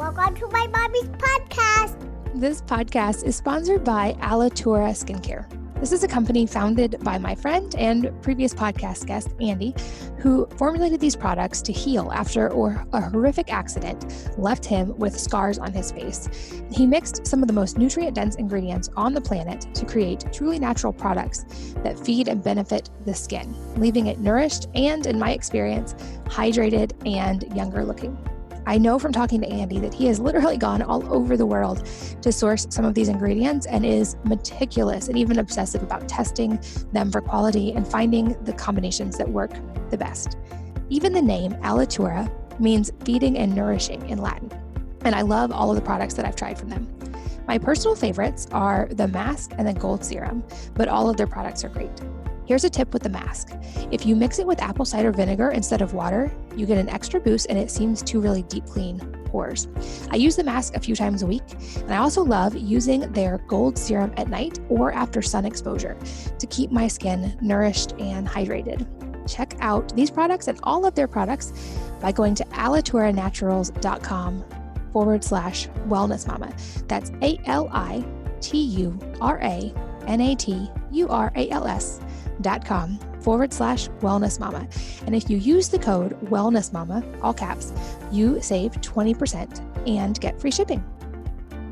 Welcome to my mommy's podcast. This podcast is sponsored by Alitura Skincare. This is a company founded by my friend and previous podcast guest, Andy, who formulated these products to heal after a horrific accident left him with scars on his face. He mixed some of the most nutrient-dense ingredients on the planet to create truly natural products that feed and benefit the skin, leaving it nourished and, in my experience, hydrated and younger looking. I know from talking to Andy that he has literally gone all over the world to source some of these ingredients and is meticulous and even obsessive about testing them for quality and finding the combinations that work the best. Even the name Alitura means feeding and nourishing in Latin, and I love all of the products that I've tried from them. My personal favorites are the mask and the gold serum, but all of their products are great. Here's a tip with the mask. If you mix it with apple cider vinegar instead of water, you get an extra boost and it seems to really deep clean pores. I use the mask a few times a week, and I also love using their gold serum at night or after sun exposure to keep my skin nourished and hydrated. Check out these products and all of their products by going to alituranaturals.com/wellnessmama. That's alituranaturals.com/wellnessmama. And if you use the code wellnessmama, all caps, you save 20% and get free shipping.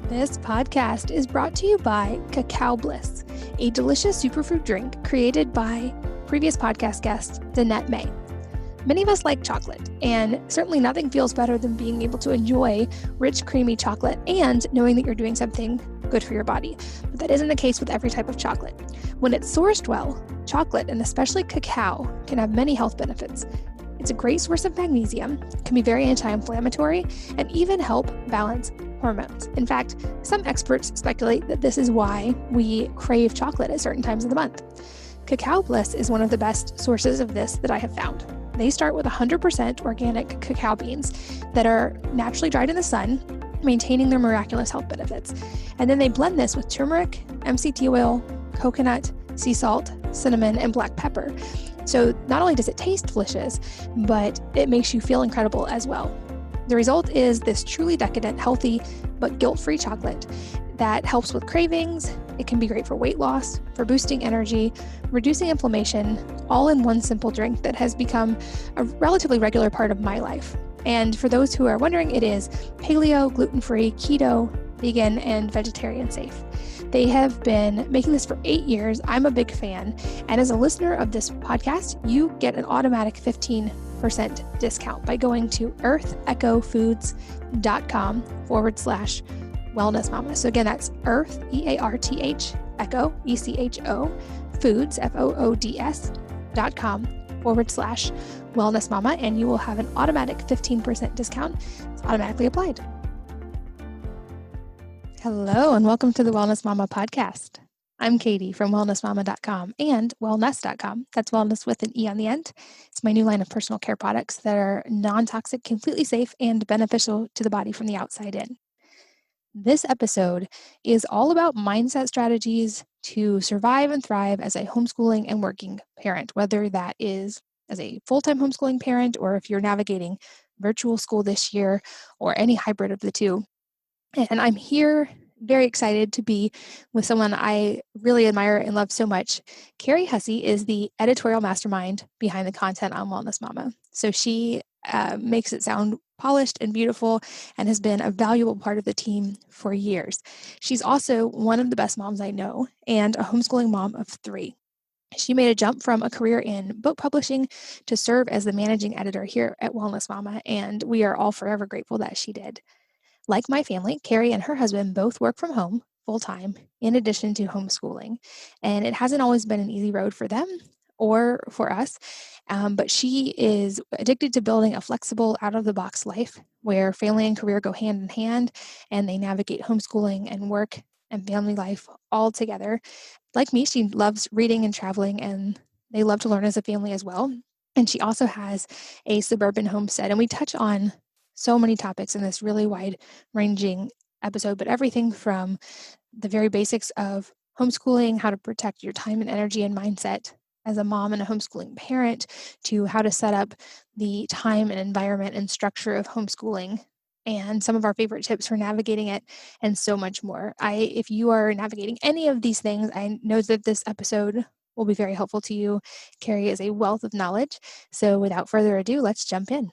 This podcast is brought to you by Cacao Bliss, a delicious superfood drink created by previous podcast guest, Danette May. Many of us like chocolate, and certainly nothing feels better than being able to enjoy rich, creamy chocolate and knowing that you're doing something good for your body. But that isn't the case with every type of chocolate. When it's sourced well, chocolate, and especially cacao, can have many health benefits. It's a great source of magnesium, can be very anti-inflammatory, and even help balance hormones. In fact, some experts speculate that this is why we crave chocolate at certain times of the month. Cacao Bliss is one of the best sources of this that I have found. They start with 100% organic cacao beans that are naturally dried in the sun, maintaining their miraculous health benefits. And then they blend this with turmeric, MCT oil, coconut, sea salt, cinnamon, and black pepper. So not only does it taste delicious, but it makes you feel incredible as well. The result is this truly decadent, healthy, but guilt-free chocolate that helps with cravings. It can be great for weight loss, for boosting energy, reducing inflammation, all in one simple drink that has become a relatively regular part of my life. And for those who are wondering, it is paleo, gluten-free, keto, vegan, and vegetarian safe. They have been making this for 8 years. I'm a big fan. And as a listener of this podcast, you get an automatic 15% discount by going to earthechofoods.com/wellnessmama. So again, that's Earth, EARTH, Echo, ECHO, Foods, FOODS.com/wellnessmama, and you will have an automatic 15% discount. It's automatically applied. Hello, and welcome to the Wellness Mama podcast. I'm Katie from wellnessmama.com and wellness.com. That's wellness with an E on the end. It's my new line of personal care products that are non-toxic, completely safe, and beneficial to the body from the outside in. This episode is all about mindset strategies to survive and thrive as a homeschooling and working parent, whether that is as a full-time homeschooling parent or if you're navigating virtual school this year or any hybrid of the two. And I'm here very excited to be with someone I really admire and love so much. Carrie Husse is the editorial mastermind behind the content on Wellness Mama. So she makes it sound polished and beautiful and has been a valuable part of the team for years. She's also one of the best moms I know and a homeschooling mom of 3. She made a jump from a career in book publishing to serve as the managing editor here at Wellness Mama, and we are all forever grateful that she did. Like my family, Carrie and her husband both work from home full-time in addition to homeschooling, and it hasn't always been an easy road for them or for us, but she is addicted to building a flexible, out-of-the-box life where family and career go hand in hand, and they navigate homeschooling and work and family life all together. Like me, she loves reading and traveling, and they love to learn as a family as well. And she also has a suburban homestead, and we touch on so many topics in this really wide-ranging episode, but everything from the very basics of homeschooling, how to protect your time and energy and mindset as a mom and a homeschooling parent, to how to set up the time and environment and structure of homeschooling and some of our favorite tips for navigating it, and so much more. If you are navigating any of these things, I know that this episode will be very helpful to you. Carrie is a wealth of knowledge. So without further ado, let's jump in.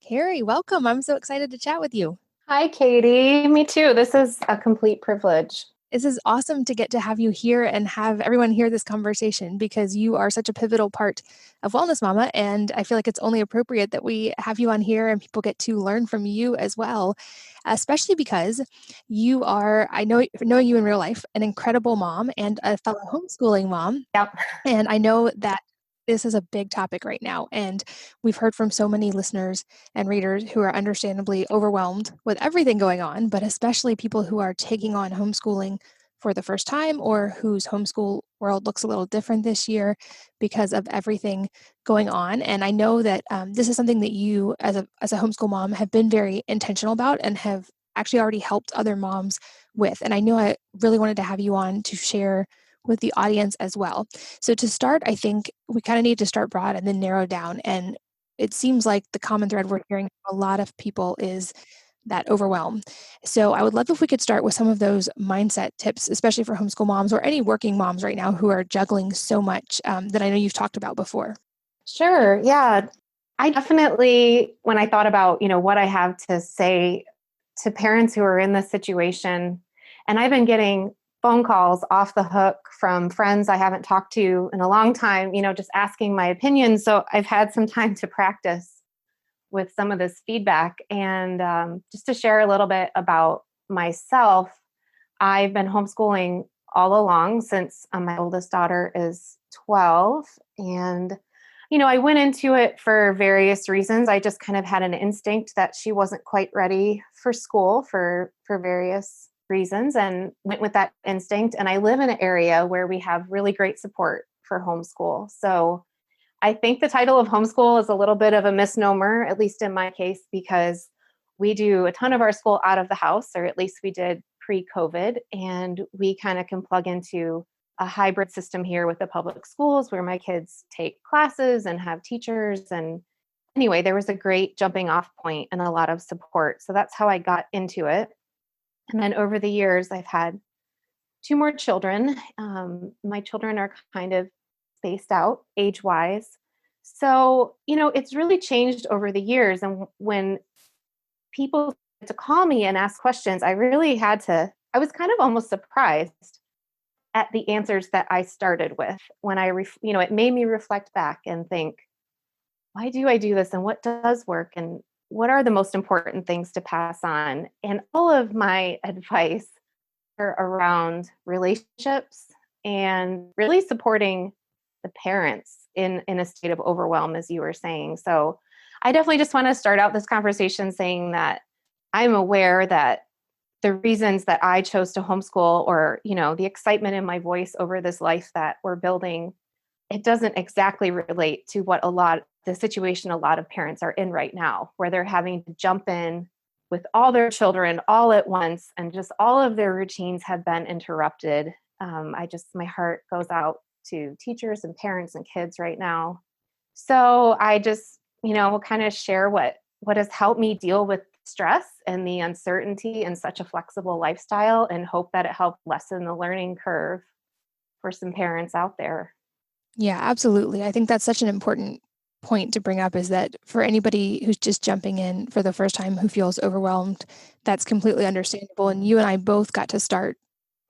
Carrie, welcome. I'm so excited to chat with you. Hi, Katie. Me too. This is a complete privilege. This is awesome to get to have you here and have everyone hear this conversation, because you are such a pivotal part of Wellness Mama. And I feel like it's only appropriate that we have you on here and people get to learn from you as well, especially because you are, knowing you in real life, an incredible mom and a fellow homeschooling mom. Yep. And I know that this is a big topic right now. And we've heard from so many listeners and readers who are understandably overwhelmed with everything going on, but especially people who are taking on homeschooling for the first time, or whose homeschool world looks a little different this year because of everything going on. And I know that this is something that you, as a homeschool mom, have been very intentional about and have actually already helped other moms with. And I know I really wanted to have you on to share with the audience as well. So to start, I think we kind of need to start broad and then narrow down. And it seems like the common thread we're hearing from a lot of people is that overwhelm. So I would love if we could start with some of those mindset tips, especially for homeschool moms or any working moms right now who are juggling so much that I know you've talked about before. Sure. Yeah. I definitely, when I thought about, what I have to say to parents who are in this situation, and I've been getting phone calls off the hook from friends I haven't talked to in a long time, just asking my opinion. So I've had some time to practice with some of this feedback. And just to share a little bit about myself, I've been homeschooling all along since my oldest daughter is 12. And, I went into it for various reasons. I just kind of had an instinct that she wasn't quite ready for school for various reasons, and went with that instinct. And I live in an area where we have really great support for homeschool. So I think the title of homeschool is a little bit of a misnomer, at least in my case, because we do a ton of our school out of the house, or at least we did pre-COVID, and we kind of can plug into a hybrid system here with the public schools where my kids take classes and have teachers. And anyway, there was a great jumping off point and a lot of support. So that's how I got into it. And then over the years, I've had 2 more children. My children are kind of spaced out age-wise. So, it's really changed over the years. And when people to call me and ask questions, I was kind of almost surprised at the answers that I started with when it made me reflect back and think, why do I do this? And what does work? And what are the most important things to pass on? And all of my advice are around relationships and really supporting the parents in a state of overwhelm, as you were saying. So I definitely just want to start out this conversation saying that I'm aware that the reasons that I chose to homeschool, or, the excitement in my voice over this life that we're building, it doesn't exactly relate to the situation a lot of parents are in right now, where they're having to jump in with all their children all at once, and just all of their routines have been interrupted. My heart goes out to teachers and parents and kids right now. So I just, will kind of share what has helped me deal with stress and the uncertainty in such a flexible lifestyle, and hope that it helped lessen the learning curve for some parents out there. Yeah, absolutely. I think that's such an important point to bring up, is that for anybody who's just jumping in for the first time who feels overwhelmed, that's completely understandable. And you and I both got to start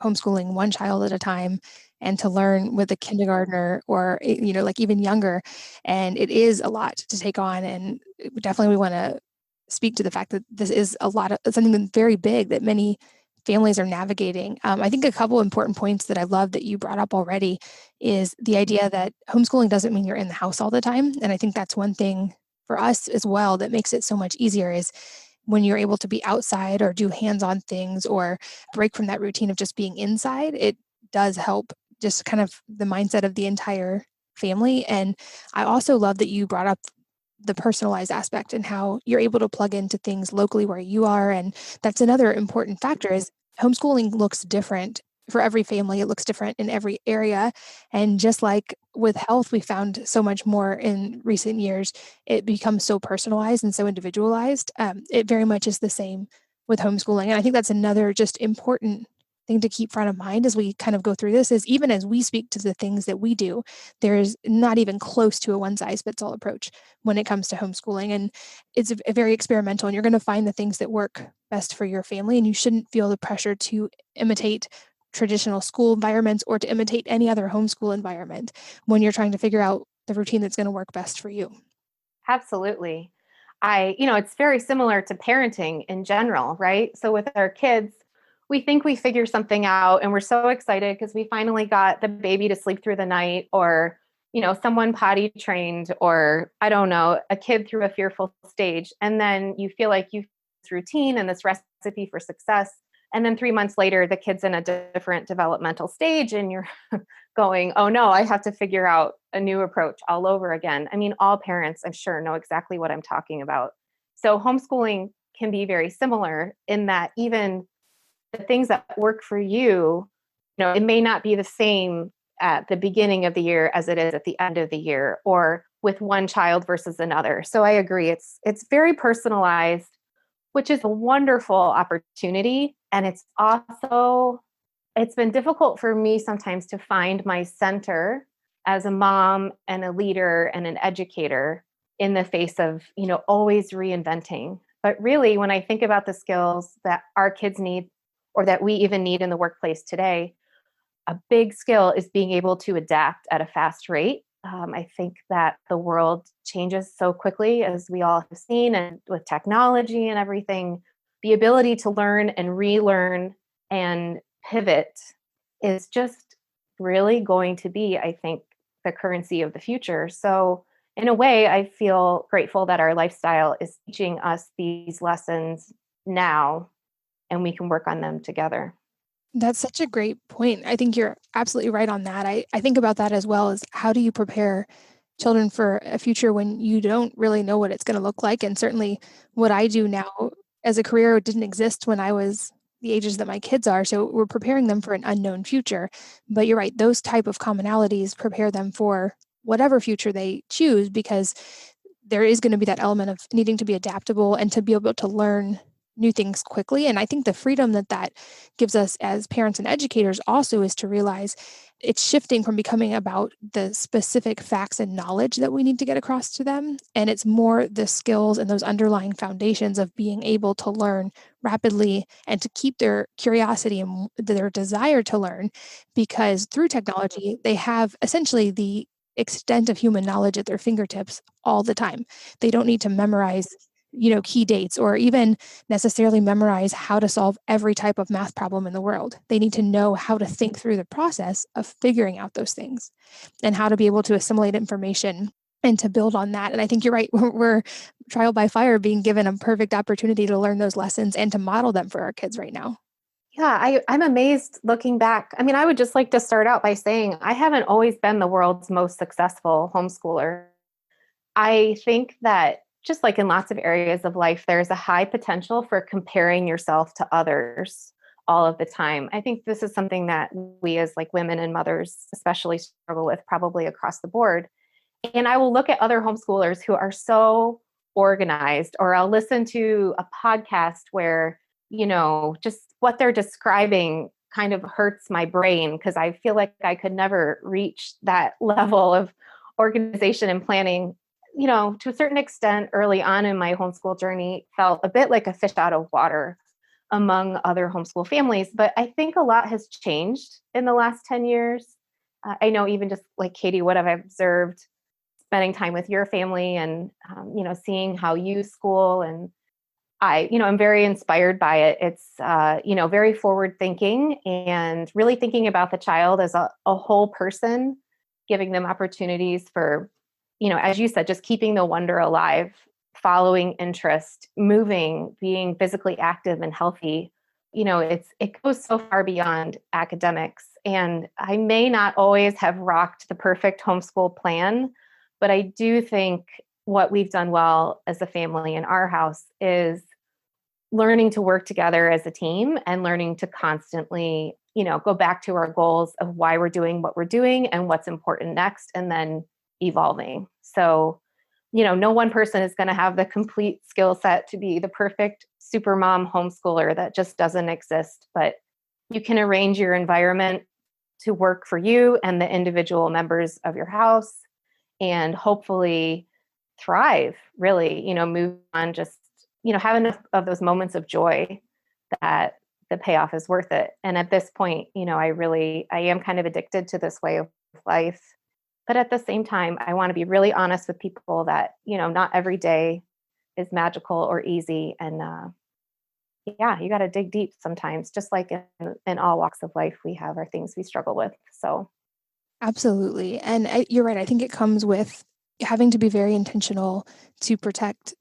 homeschooling one child at a time, and to learn with a kindergartner or, like even younger. And it is a lot to take on. And definitely we want to speak to the fact that this is something very big that many families are navigating. I think a couple important points that I love that you brought up already is the idea that homeschooling doesn't mean you're in the house all the time. And I think that's one thing for us as well that makes it so much easier, is when you're able to be outside or do hands-on things or break from that routine of just being inside. It does help just kind of the mindset of the entire family. And I also love that you brought up the personalized aspect and how you're able to plug into things locally where you are. And that's another important factor, is homeschooling looks different for every family. It looks different in every area. And just like with health, we found so much more in recent years, it becomes so personalized and so individualized. It very much is the same with homeschooling. And I think that's another just important thing to keep front of mind as we kind of go through this is even as we speak to the things that we do, there's not even close to a one size fits all approach when it comes to homeschooling. And it's a very experimental, and you're going to find the things that work best for your family. And you shouldn't feel the pressure to imitate traditional school environments or to imitate any other homeschool environment when you're trying to figure out the routine that's going to work best for you. Absolutely. It's very similar to parenting in general, right? So with our kids, we think we figure something out and we're so excited because we finally got the baby to sleep through the night, or, someone potty trained, or I don't know, a kid through a fearful stage. And then you feel like you've this routine and this recipe for success. And then 3 months later, the kid's in a different developmental stage and you're going, oh no, I have to figure out a new approach all over again. I mean, all parents, I'm sure, know exactly what I'm talking about. So homeschooling can be very similar in that even the things that work for you, it may not be the same at the beginning of the year as it is at the end of the year, or with one child versus another. So I agree. It's very personalized, which is a wonderful opportunity. And it's been difficult for me sometimes to find my center as a mom and a leader and an educator in the face of, always reinventing. But really, when I think about the skills that our kids need, or that we even need in the workplace today, a big skill is being able to adapt at a fast rate. I think that the world changes so quickly, as we all have seen, and with technology and everything, the ability to learn and relearn and pivot is just really going to be, I think, the currency of the future. So in a way, I feel grateful that our lifestyle is teaching us these lessons now, and we can work on them together. That's such a great point. I think you're absolutely right on that. I think about that as well, as how do you prepare children for a future when you don't really know what it's going to look like? And certainly what I do now as a career didn't exist when I was the ages that my kids are. So we're preparing them for an unknown future. But you're right, those type of commonalities prepare them for whatever future they choose, because there is going to be that element of needing to be adaptable and to be able to learn new things quickly. And I think the freedom that gives us as parents and educators also is to realize it's shifting from becoming about the specific facts and knowledge that we need to get across to them. And it's more the skills and those underlying foundations of being able to learn rapidly and to keep their curiosity and their desire to learn, because through technology, they have essentially the extent of human knowledge at their fingertips all the time. They don't need to memorize key dates or even necessarily memorize how to solve every type of math problem in the world. They need to know how to think through the process of figuring out those things and how to be able to assimilate information and to build on that. And I think you're right. We're trial by fire being given a perfect opportunity to learn those lessons and to model them for our kids right now. Yeah, I'm amazed looking back. I mean, I would just like to start out by saying I haven't always been the world's most successful homeschooler. I think that just like in lots of areas of life, there's a high potential for comparing yourself to others all of the time. I think this is something that we as like women and mothers especially struggle with, probably across the board. And I will look at other homeschoolers who are so organized, or I'll listen to a podcast where, just what they're describing kind of hurts my brain, because I feel like I could never reach that level of organization and planning. To a certain extent, early on in my homeschool journey, felt a bit like a fish out of water among other homeschool families. But I think a lot has changed in the last 10 years. I know, even just like Katie, what I've observed spending time with your family and, seeing how you school. And I'm very inspired by it. It's, very forward thinking and really thinking about the child as a whole person, giving them opportunities for, as you said, just keeping the wonder alive, following interest, moving, being physically active and healthy. It goes so far beyond academics. And I may not always have rocked the perfect homeschool plan, but I do think what we've done well as a family in our house is learning to work together as a team and learning to constantly go back to our goals of why we're doing what we're doing and what's important next, and then evolving. So, no one person is going to have the complete skill set to be the perfect super mom homeschooler. That just doesn't exist. But you can arrange your environment to work for you and the individual members of your house, and hopefully thrive, really, move on, just, have enough of those moments of joy that the payoff is worth it. And at this point, I am kind of addicted to this way of life. But at the same time, I want to be really honest with people that, not every day is magical or easy. And you got to dig deep sometimes, just like in all walks of life, we have our things we struggle with. So. Absolutely. And you're right. I think it comes with having to be very intentional to protect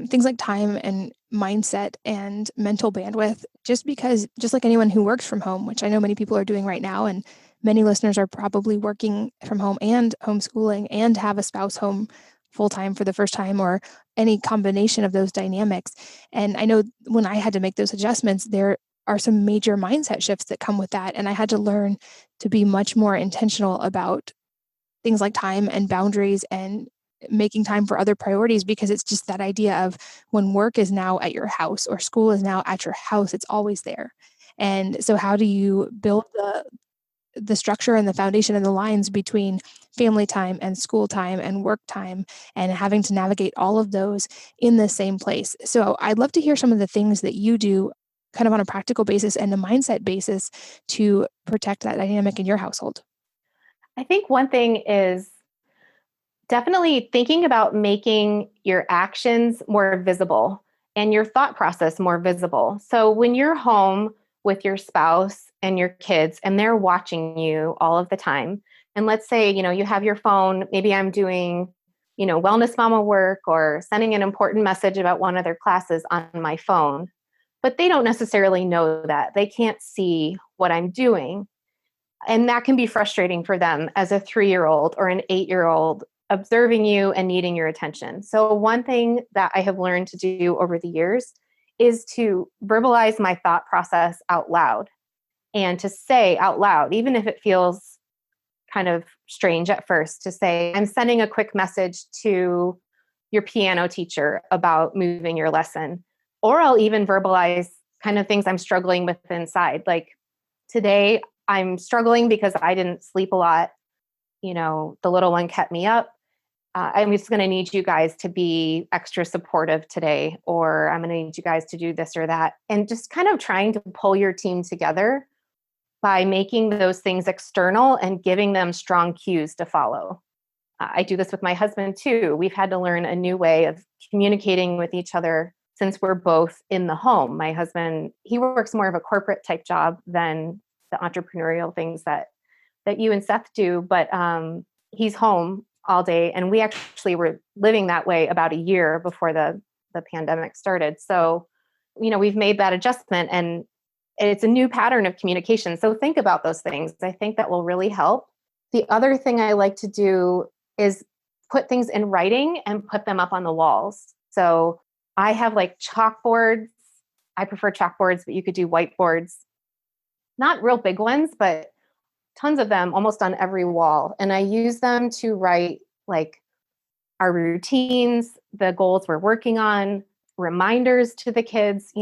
things like time and mindset and mental bandwidth, just because, just like anyone who works from home, which I know many people are doing right now, and many listeners are probably working from home and homeschooling and have a spouse home full-time for the first time, or any combination of those dynamics. And I know when I had to make those adjustments, there are some major mindset shifts that come with that. And I had to learn to be much more intentional about things like time and boundaries and making time for other priorities, because it's just that idea of when work is now at your house or school is now at your house, it's always there. And so how do you build the structure and the foundation and the lines between family time and school time and work time, and having to navigate all of those in the same place? So I'd love to hear some of the things that you do kind of on a practical basis and a mindset basis to protect that dynamic in your household. I think one thing is definitely thinking about making your actions more visible and your thought process more visible. So when you're home with your spouse and your kids and they're watching you all of the time, and let's say, you have your phone, maybe I'm doing, wellness mama work or sending an important message about one of their classes on my phone, but they don't necessarily know that. They can't see what I'm doing. And that can be frustrating for them as a 3-year-old or an 8-year-old observing you and needing your attention. So one thing that I have learned to do over the years is to verbalize my thought process out loud, and to say out loud, even if it feels kind of strange at first, to say, I'm sending a quick message to your piano teacher about moving your lesson. Or I'll even verbalize kind of things I'm struggling with inside. Like today, I'm struggling because I didn't sleep a lot. The little one kept me up. I'm just going to need you guys to be extra supportive today, or I'm going to need you guys to do this or that. And just kind of trying to pull your team together by making those things external and giving them strong cues to follow. I do this with my husband too. We've had to learn a new way of communicating with each other since we're both in the home. My husband, he works more of a corporate type job than the entrepreneurial things that you and Seth do, but he's home all day. And we actually were living that way about a year before the pandemic started. So, we've made that adjustment, and it's a new pattern of communication. So think about those things. I think that will really help. The other thing I like to do is put things in writing and put them up on the walls. So I have like chalkboards. I prefer chalkboards, but you could do whiteboards. Not real big ones, but tons of them almost on every wall. And I use them to write like our routines, the goals we're working on, reminders to the kids.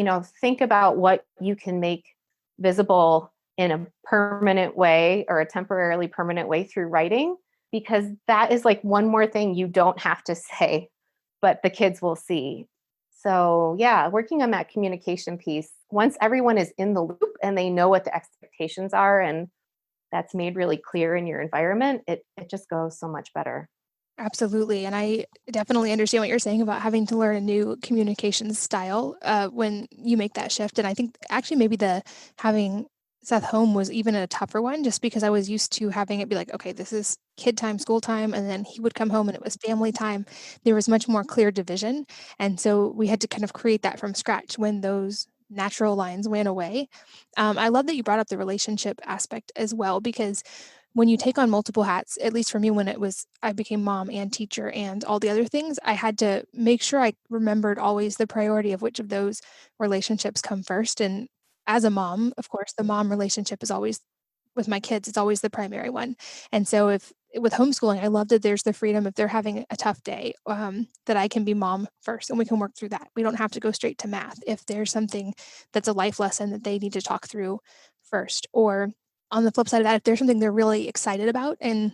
Think about what you can make visible in a permanent way or a temporarily permanent way through writing, because that is like one more thing you don't have to say, but the kids will see. So yeah, working on that communication piece, once everyone is in the loop and they know what the expectations are, and that's made really clear in your environment, it just goes so much better. Absolutely. And I definitely understand what you're saying about having to learn a new communication style when you make that shift. And I think actually maybe having Seth home was even a tougher one, just because I was used to having it be like, okay, this is kid time, school time, and then he would come home and it was family time. There was much more clear division. And so we had to kind of create that from scratch when those natural lines went away. I love that you brought up the relationship aspect as well, because when you take on multiple hats, at least for me, when I became mom and teacher and all the other things, I had to make sure I remembered always the priority of which of those relationships come first. And as a mom, of course, the mom relationship is always with my kids, it's always the primary one. And so if with homeschooling, I love that there's the freedom if they're having a tough day, that I can be mom first and we can work through that. We don't have to go straight to math. If there's something that's a life lesson that they need to talk through first, or on the flip side of that, if there's something they're really excited about and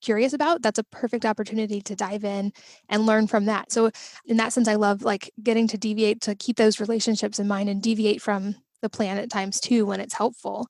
curious about, that's a perfect opportunity to dive in and learn from that. So in that sense, I love like getting to deviate to keep those relationships in mind and deviate from the plan at times too when it's helpful.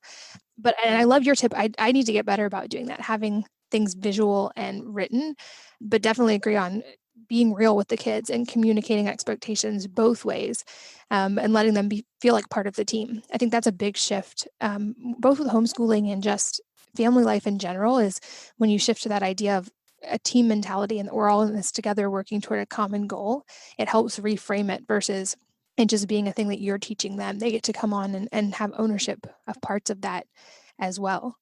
But and I love your tip. I need to get better about doing that, having things visual and written, but definitely agree on being real with the kids and communicating expectations both ways, and letting them feel like part of the team. I think that's a big shift, both with homeschooling and just family life in general, is when you shift to that idea of a team mentality and that we're all in this together working toward a common goal. It helps reframe it versus it just being a thing that you're teaching them. They get to come on and have ownership of parts of that as well.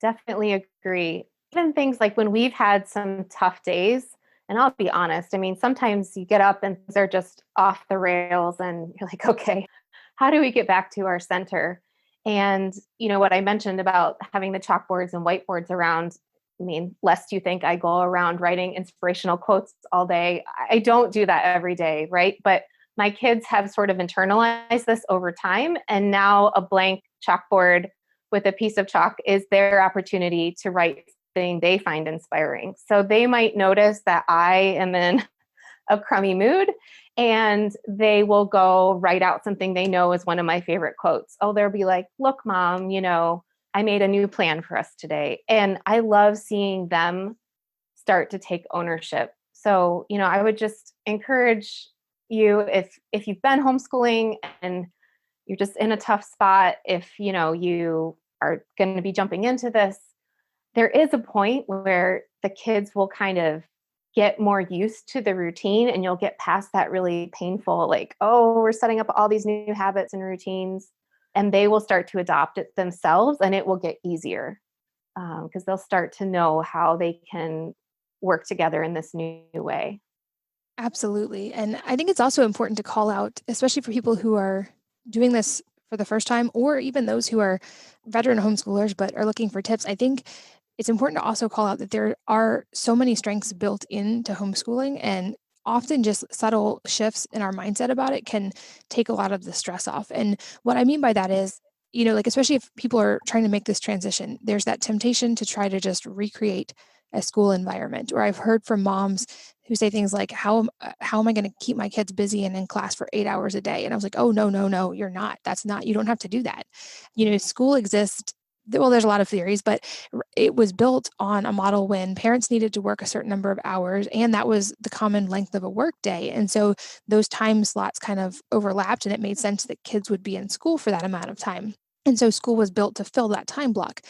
Definitely agree. Even things like when we've had some tough days, and I'll be honest, I mean, sometimes you get up and things are just off the rails and you're like, okay, how do we get back to our center? And, what I mentioned about having the chalkboards and whiteboards around, I mean, lest you think I go around writing inspirational quotes all day. I don't do that every day, right? But my kids have sort of internalized this over time. And now a blank chalkboard with a piece of chalk is their opportunity to write something they find inspiring. So they might notice that I am in a crummy mood and they will go write out something they know is one of my favorite quotes. Oh, they'll be like, look, mom, I made a new plan for us today. And I love seeing them start to take ownership. So, I would just encourage you, if you've been homeschooling and you're just in a tough spot, if you are going to be jumping into this, there is a point where the kids will kind of get more used to the routine and you'll get past that really painful, like, oh, we're setting up all these new habits and routines, and they will start to adopt it themselves and it will get easier because they'll start to know how they can work together in this new way. Absolutely. And I think it's also important to call out, especially for people who are doing this for the first time, or even those who are veteran homeschoolers but are looking for tips. I think it's important to also call out that there are so many strengths built into homeschooling, and often just subtle shifts in our mindset about it can take a lot of the stress off. And what I mean by that is, like especially if people are trying to make this transition, there's that temptation to try to just recreate a school environment. Or I've heard from moms who say things like, how am I going to keep my kids busy and in class for 8 hours a day? And I was like, oh, no, you're not. That's not, you don't have to do that. School exists. Well, there's a lot of theories, but it was built on a model when parents needed to work a certain number of hours, and that was the common length of a work day. And so those time slots kind of overlapped, and it made sense that kids would be in school for that amount of time. And so school was built to fill that time block.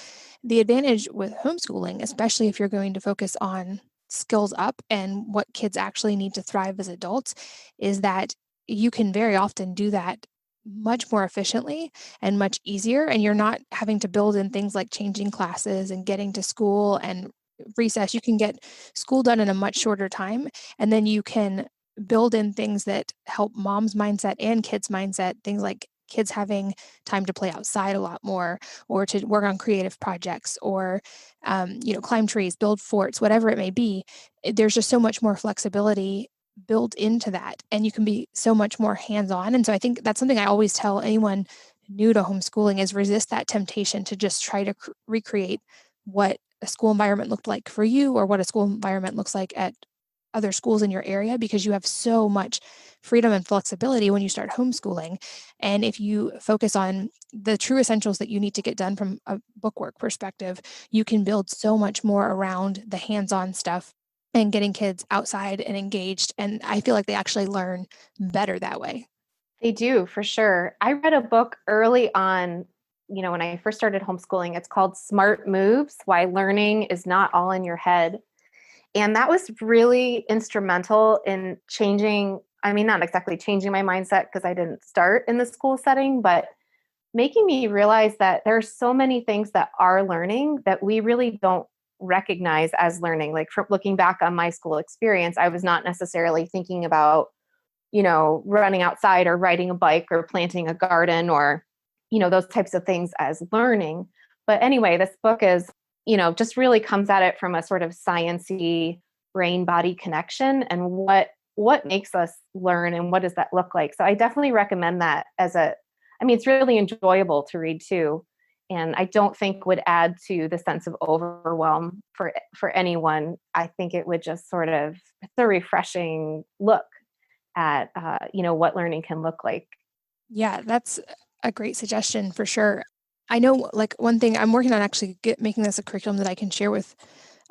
The advantage with homeschooling, especially if you're going to focus on skills up and what kids actually need to thrive as adults, is that you can very often do that much more efficiently and much easier. And you're not having to build in things like changing classes and getting to school and recess. You can get school done in a much shorter time. And then you can build in things that help mom's mindset and kids' mindset, things like kids having time to play outside a lot more, or to work on creative projects, or climb trees, build forts, whatever it may be. There's just so much more flexibility built into that, and you can be so much more hands-on. And so I think that's something I always tell anyone new to homeschooling is resist that temptation to just try to recreate what a school environment looked like for you, or what a school environment looks like at other schools in your area, because you have so much freedom and flexibility when you start homeschooling. And if you focus on the true essentials that you need to get done from a bookwork perspective, you can build so much more around the hands-on stuff and getting kids outside and engaged. And I feel like they actually learn better that way. They do, for sure. I read a book early on, when I first started homeschooling. It's called Smart Moves: Why Learning is Not All in Your Head. And that was really instrumental in changing, I mean, not exactly changing my mindset because I didn't start in the school setting, but making me realize that there are so many things that are learning that we really don't recognize as learning. Like, from looking back on my school experience, I was not necessarily thinking about, running outside or riding a bike or planting a garden or those types of things as learning. But anyway, this book is, just really comes at it from a sort of sciencey brain body connection and what makes us learn and what does that look like. So I definitely recommend that it's really enjoyable to read too. And I don't think would add to the sense of overwhelm for anyone. I think it would just it's a refreshing look at, what learning can look like. Yeah, that's a great suggestion for sure. I know like one thing I'm working on actually making this a curriculum that I can share with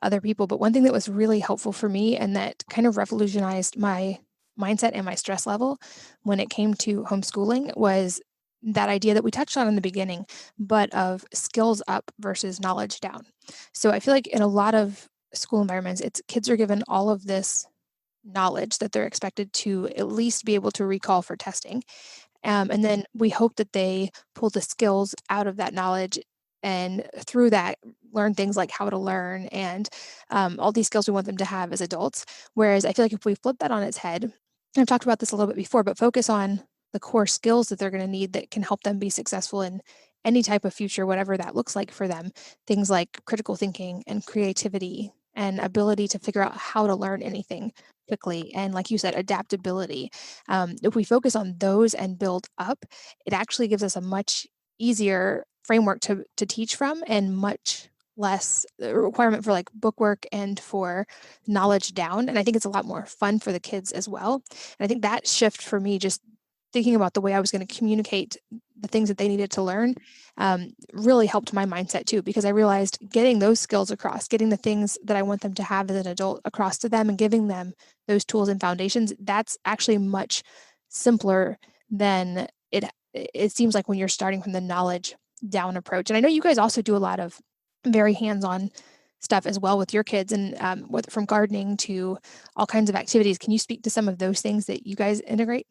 other people, but one thing that was really helpful for me and that kind of revolutionized my mindset and my stress level when it came to homeschooling was that idea that we touched on in the beginning, but of skills up versus knowledge down. So I feel like in a lot of school environments, kids are given all of this knowledge that they're expected to at least be able to recall for testing. And then we hope that they pull the skills out of that knowledge and through that learn things like how to learn and all these skills we want them to have as adults. Whereas I feel like if we flip that on its head, and I've talked about this a little bit before, but focus on the core skills that they're going to need that can help them be successful in any type of future, whatever that looks like for them. Things like critical thinking and creativity and ability to figure out how to learn anything quickly. And like you said, adaptability. If we focus on those and build up, it actually gives us a much easier framework to teach from and much less requirement for like bookwork and for knowledge down. And I think it's a lot more fun for the kids as well. And I think that shift for me, just thinking about the way I was going to communicate the things that they needed to learn, really helped my mindset too, because I realized getting those skills across, getting the things that I want them to have as an adult across to them and giving them those tools and foundations, that's actually much simpler than it seems like when you're starting from the knowledge down approach. And I know you guys also do a lot of very hands-on stuff as well with your kids and from gardening to all kinds of activities. Can you speak to some of those things that you guys integrate?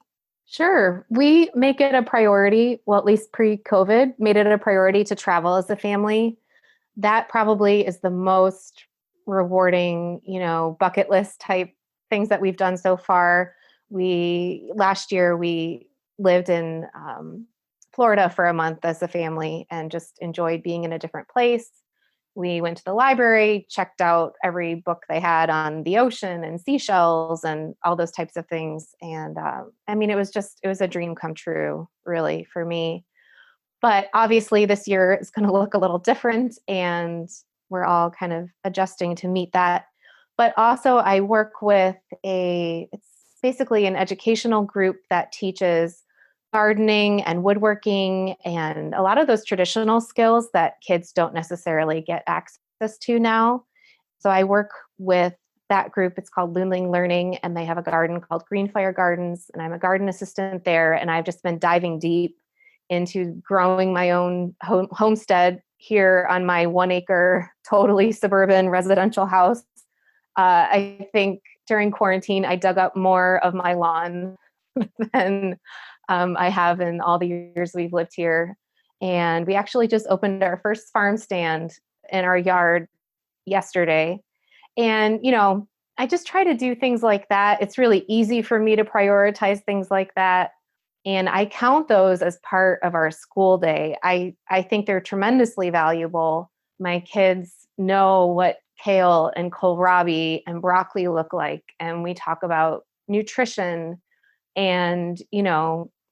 Sure. We make it a priority, well, at least pre-COVID, made it a priority to travel as a family. That probably is the most rewarding, bucket list type things that we've done so far. Last year, we lived in Florida for a month as a family and just enjoyed being in a different place. We went to the library, checked out every book they had on the ocean and seashells and all those types of things. And it was a dream come true, really, for me. But obviously this year is going to look a little different and we're all kind of adjusting to meet that. But also I work with it's basically an educational group that teaches gardening and woodworking and a lot of those traditional skills that kids don't necessarily get access to now. So I work with that group. It's called Loonling Learning, and they have a garden called Greenfire Gardens, and I'm a garden assistant there. And I've just been diving deep into growing my own homestead here on my 1 acre, totally suburban residential house. I think during quarantine, I dug up more of my lawn than I have in all the years we've lived here. And we actually just opened our first farm stand in our yard yesterday. And, I just try to do things like that. It's really easy for me to prioritize things like that. And I count those as part of our school day. I think they're tremendously valuable. My kids know what kale and kohlrabi and broccoli look like. And we talk about nutrition. And,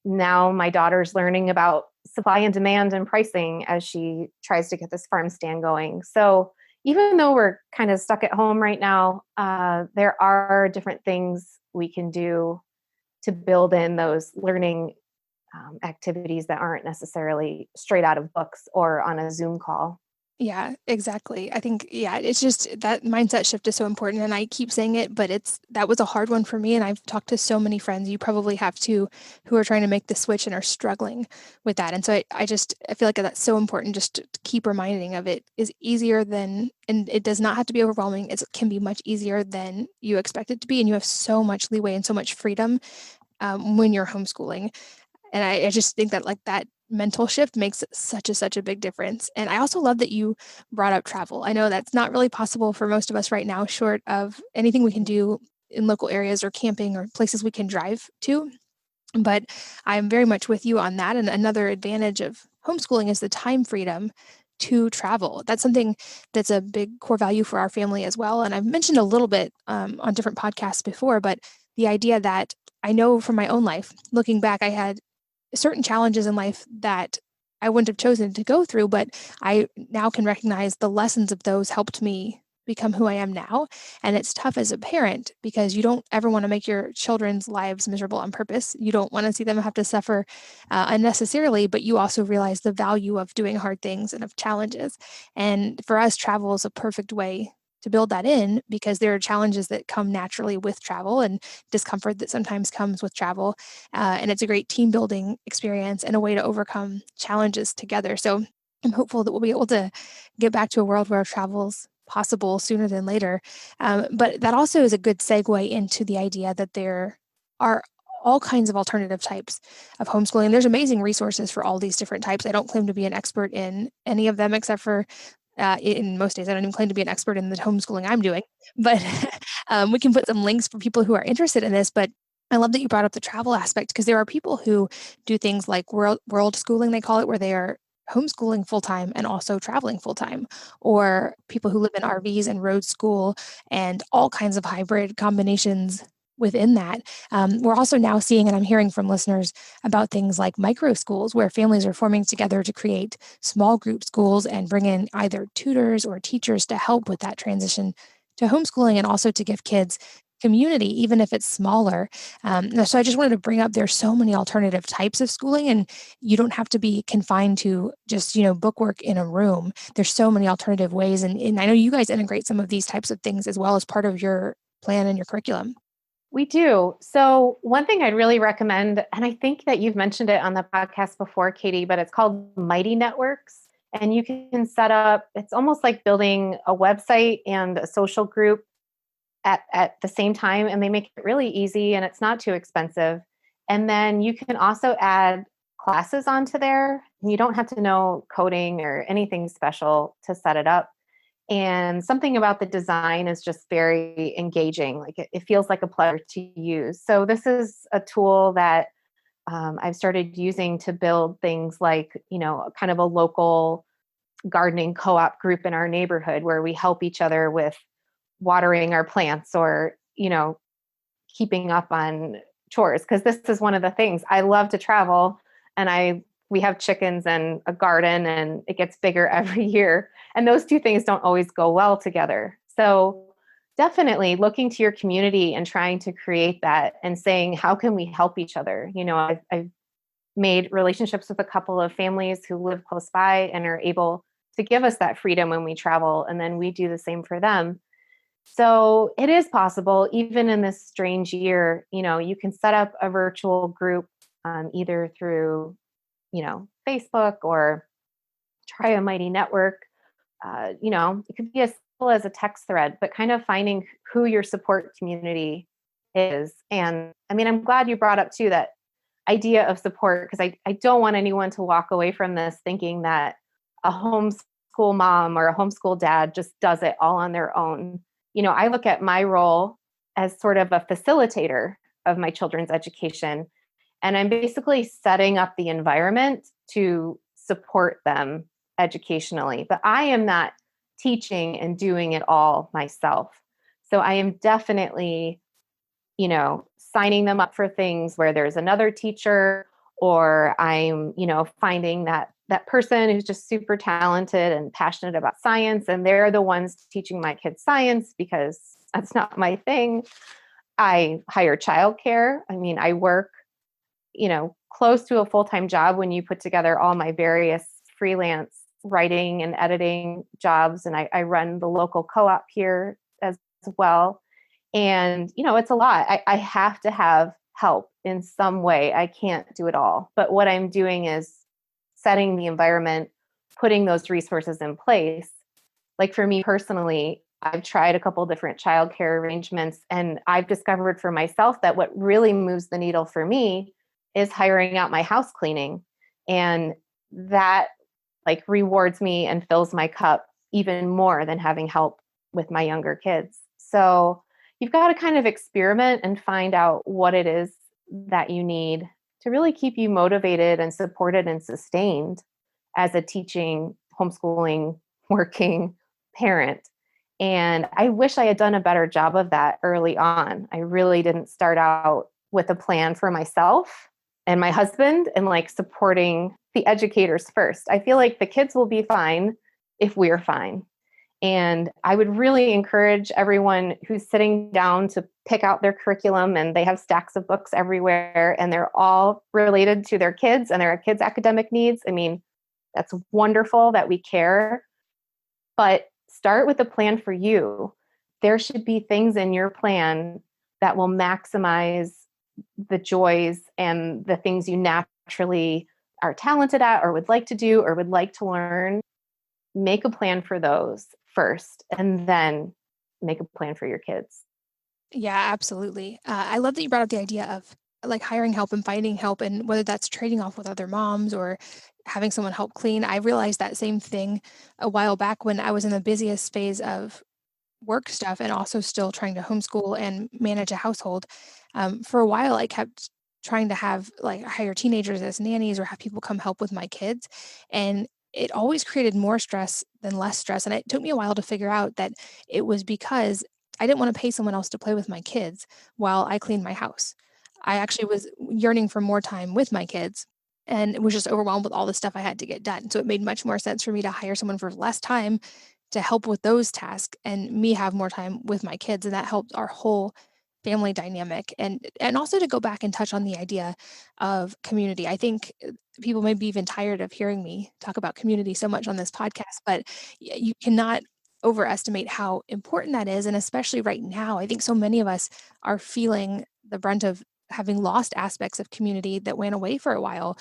now my daughter's learning about supply and demand and pricing as she tries to get this farm stand going. So even though we're kind of stuck at home right now, there are different things we can do to build in those learning activities that aren't necessarily straight out of books or on a Zoom call. Yeah, exactly. I think, it's just that mindset shift is so important. And I keep saying it, but that was a hard one for me. And I've talked to so many friends, you probably have too, who are trying to make the switch and are struggling with that. And so I feel like that's so important just to keep reminding of it is easier and it does not have to be overwhelming. It can be much easier than you expect it to be. And you have so much leeway and so much freedom when you're homeschooling. And I just think that that mental shift makes such a big difference. And I also love that you brought up travel. I know that's not really possible for most of us right now, short of anything we can do in local areas or camping or places we can drive to. But I'm very much with you on that. And another advantage of homeschooling is the time freedom to travel. That's something that's a big core value for our family as well. And I've mentioned a little bit on different podcasts before, but the idea that I know from my own life, looking back, I had certain challenges in life that I wouldn't have chosen to go through, but I now can recognize the lessons of those helped me become who I am now. And it's tough as a parent because you don't ever want to make your children's lives miserable on purpose. You don't want to see them have to suffer unnecessarily, but you also realize the value of doing hard things and of challenges. And for us, travel is a perfect way to build that in because there are challenges that come naturally with travel and discomfort that sometimes comes with travel. And it's a great team building experience and a way to overcome challenges together. So I'm hopeful that we'll be able to get back to a world where travel's possible sooner than later. But that also is a good segue into the idea that there are all kinds of alternative types of homeschooling. There's amazing resources for all these different types. I don't claim to be an expert in any of them, except for in most days, I don't even claim to be an expert in the homeschooling I'm doing. But we can put some links for people who are interested in this. But I love that you brought up the travel aspect because there are people who do things like world schooling, they call it, where they are homeschooling full-time and also traveling full-time, or people who live in RVs and road school and all kinds of hybrid combinations within that. We're also now seeing, and I'm hearing from listeners about things like micro schools where families are forming together to create small group schools and bring in either tutors or teachers to help with that transition to homeschooling and also to give kids community, even if it's smaller. So I just wanted to bring up there's so many alternative types of schooling, and you don't have to be confined to just, bookwork in a room. There's so many alternative ways. And I know you guys integrate some of these types of things as well as part of your plan and your curriculum. We do. So one thing I'd really recommend, and I think that you've mentioned it on the podcast before, Katie, but it's called Mighty Networks. And you can set up, it's almost like building a website and a social group at the same time, and they make it really easy and it's not too expensive. And then you can also add classes onto there. You don't have to know coding or anything special to set it up. And something about the design is just very engaging. Like it feels like a pleasure to use. So this is a tool that I've started using to build things like, kind of a local gardening co-op group in our neighborhood where we help each other with watering our plants or, keeping up on chores. Because this is one of the things I love to travel, and we have chickens and a garden, and it gets bigger every year. And those two things don't always go well together. So definitely looking to your community and trying to create that and saying, how can we help each other? I've made relationships with a couple of families who live close by and are able to give us that freedom when we travel. And then we do the same for them. So it is possible, even in this strange year, you can set up a virtual group either through, Facebook or try a Mighty Network. It could be as simple as a text thread, but kind of finding who your support community is. And I mean, I'm glad you brought up too that idea of support, because I don't want anyone to walk away from this thinking that a homeschool mom or a homeschool dad just does it all on their own. I look at my role as sort of a facilitator of my children's education. And I'm basically setting up the environment to support them educationally. But I am not teaching and doing it all myself. So I am definitely, signing them up for things where there's another teacher, or I'm, finding that person who's just super talented and passionate about science, and they're the ones teaching my kids science because that's not my thing. I hire childcare. I mean, I work, close to a full-time job when you put together all my various freelance writing and editing jobs. And I run the local co-op here as well. And, it's a lot. I have to have help in some way. I can't do it all. But what I'm doing is setting the environment, putting those resources in place. Like for me personally, I've tried a couple different childcare arrangements, and I've discovered for myself that what really moves the needle for me is hiring out my house cleaning. And that rewards me and fills my cup even more than having help with my younger kids. So you've got to kind of experiment and find out what it is that you need to really keep you motivated and supported and sustained as a teaching, homeschooling, working parent. And I wish I had done a better job of that early on. I really didn't start out with a plan for myself and my husband and like supporting the educators first. I feel like the kids will be fine if we're fine. And I would really encourage everyone who's sitting down to pick out their curriculum, and they have stacks of books everywhere and they're all related to their kids and their kids' academic needs. I mean, that's wonderful that we care, but start with a plan for you. There should be things in your plan that will maximize the joys and the things you naturally are talented at or would like to do or would like to learn. Make a plan for those first, and then make a plan for your kids. Yeah, absolutely. I love that you brought up the idea of like hiring help and finding help, and whether that's trading off with other moms or having someone help clean. I realized that same thing a while back when I was in the busiest phase of work stuff and also still trying to homeschool and manage a household. For a while, I kept trying to have like hire teenagers as nannies or have people come help with my kids. And it always created more stress than less stress. And it took me a while to figure out that it was because I didn't want to pay someone else to play with my kids while I cleaned my house. I actually was yearning for more time with my kids and was just overwhelmed with all the stuff I had to get done. So it made much more sense for me to hire someone for less time to help with those tasks and me have more time with my kids. And that helped our whole family dynamic. And also to go back and touch on the idea of community. I think people may be even tired of hearing me talk about community so much on this podcast, but you cannot overestimate how important that is. And especially right now, I think so many of us are feeling the brunt of having lost aspects of community that went away for a while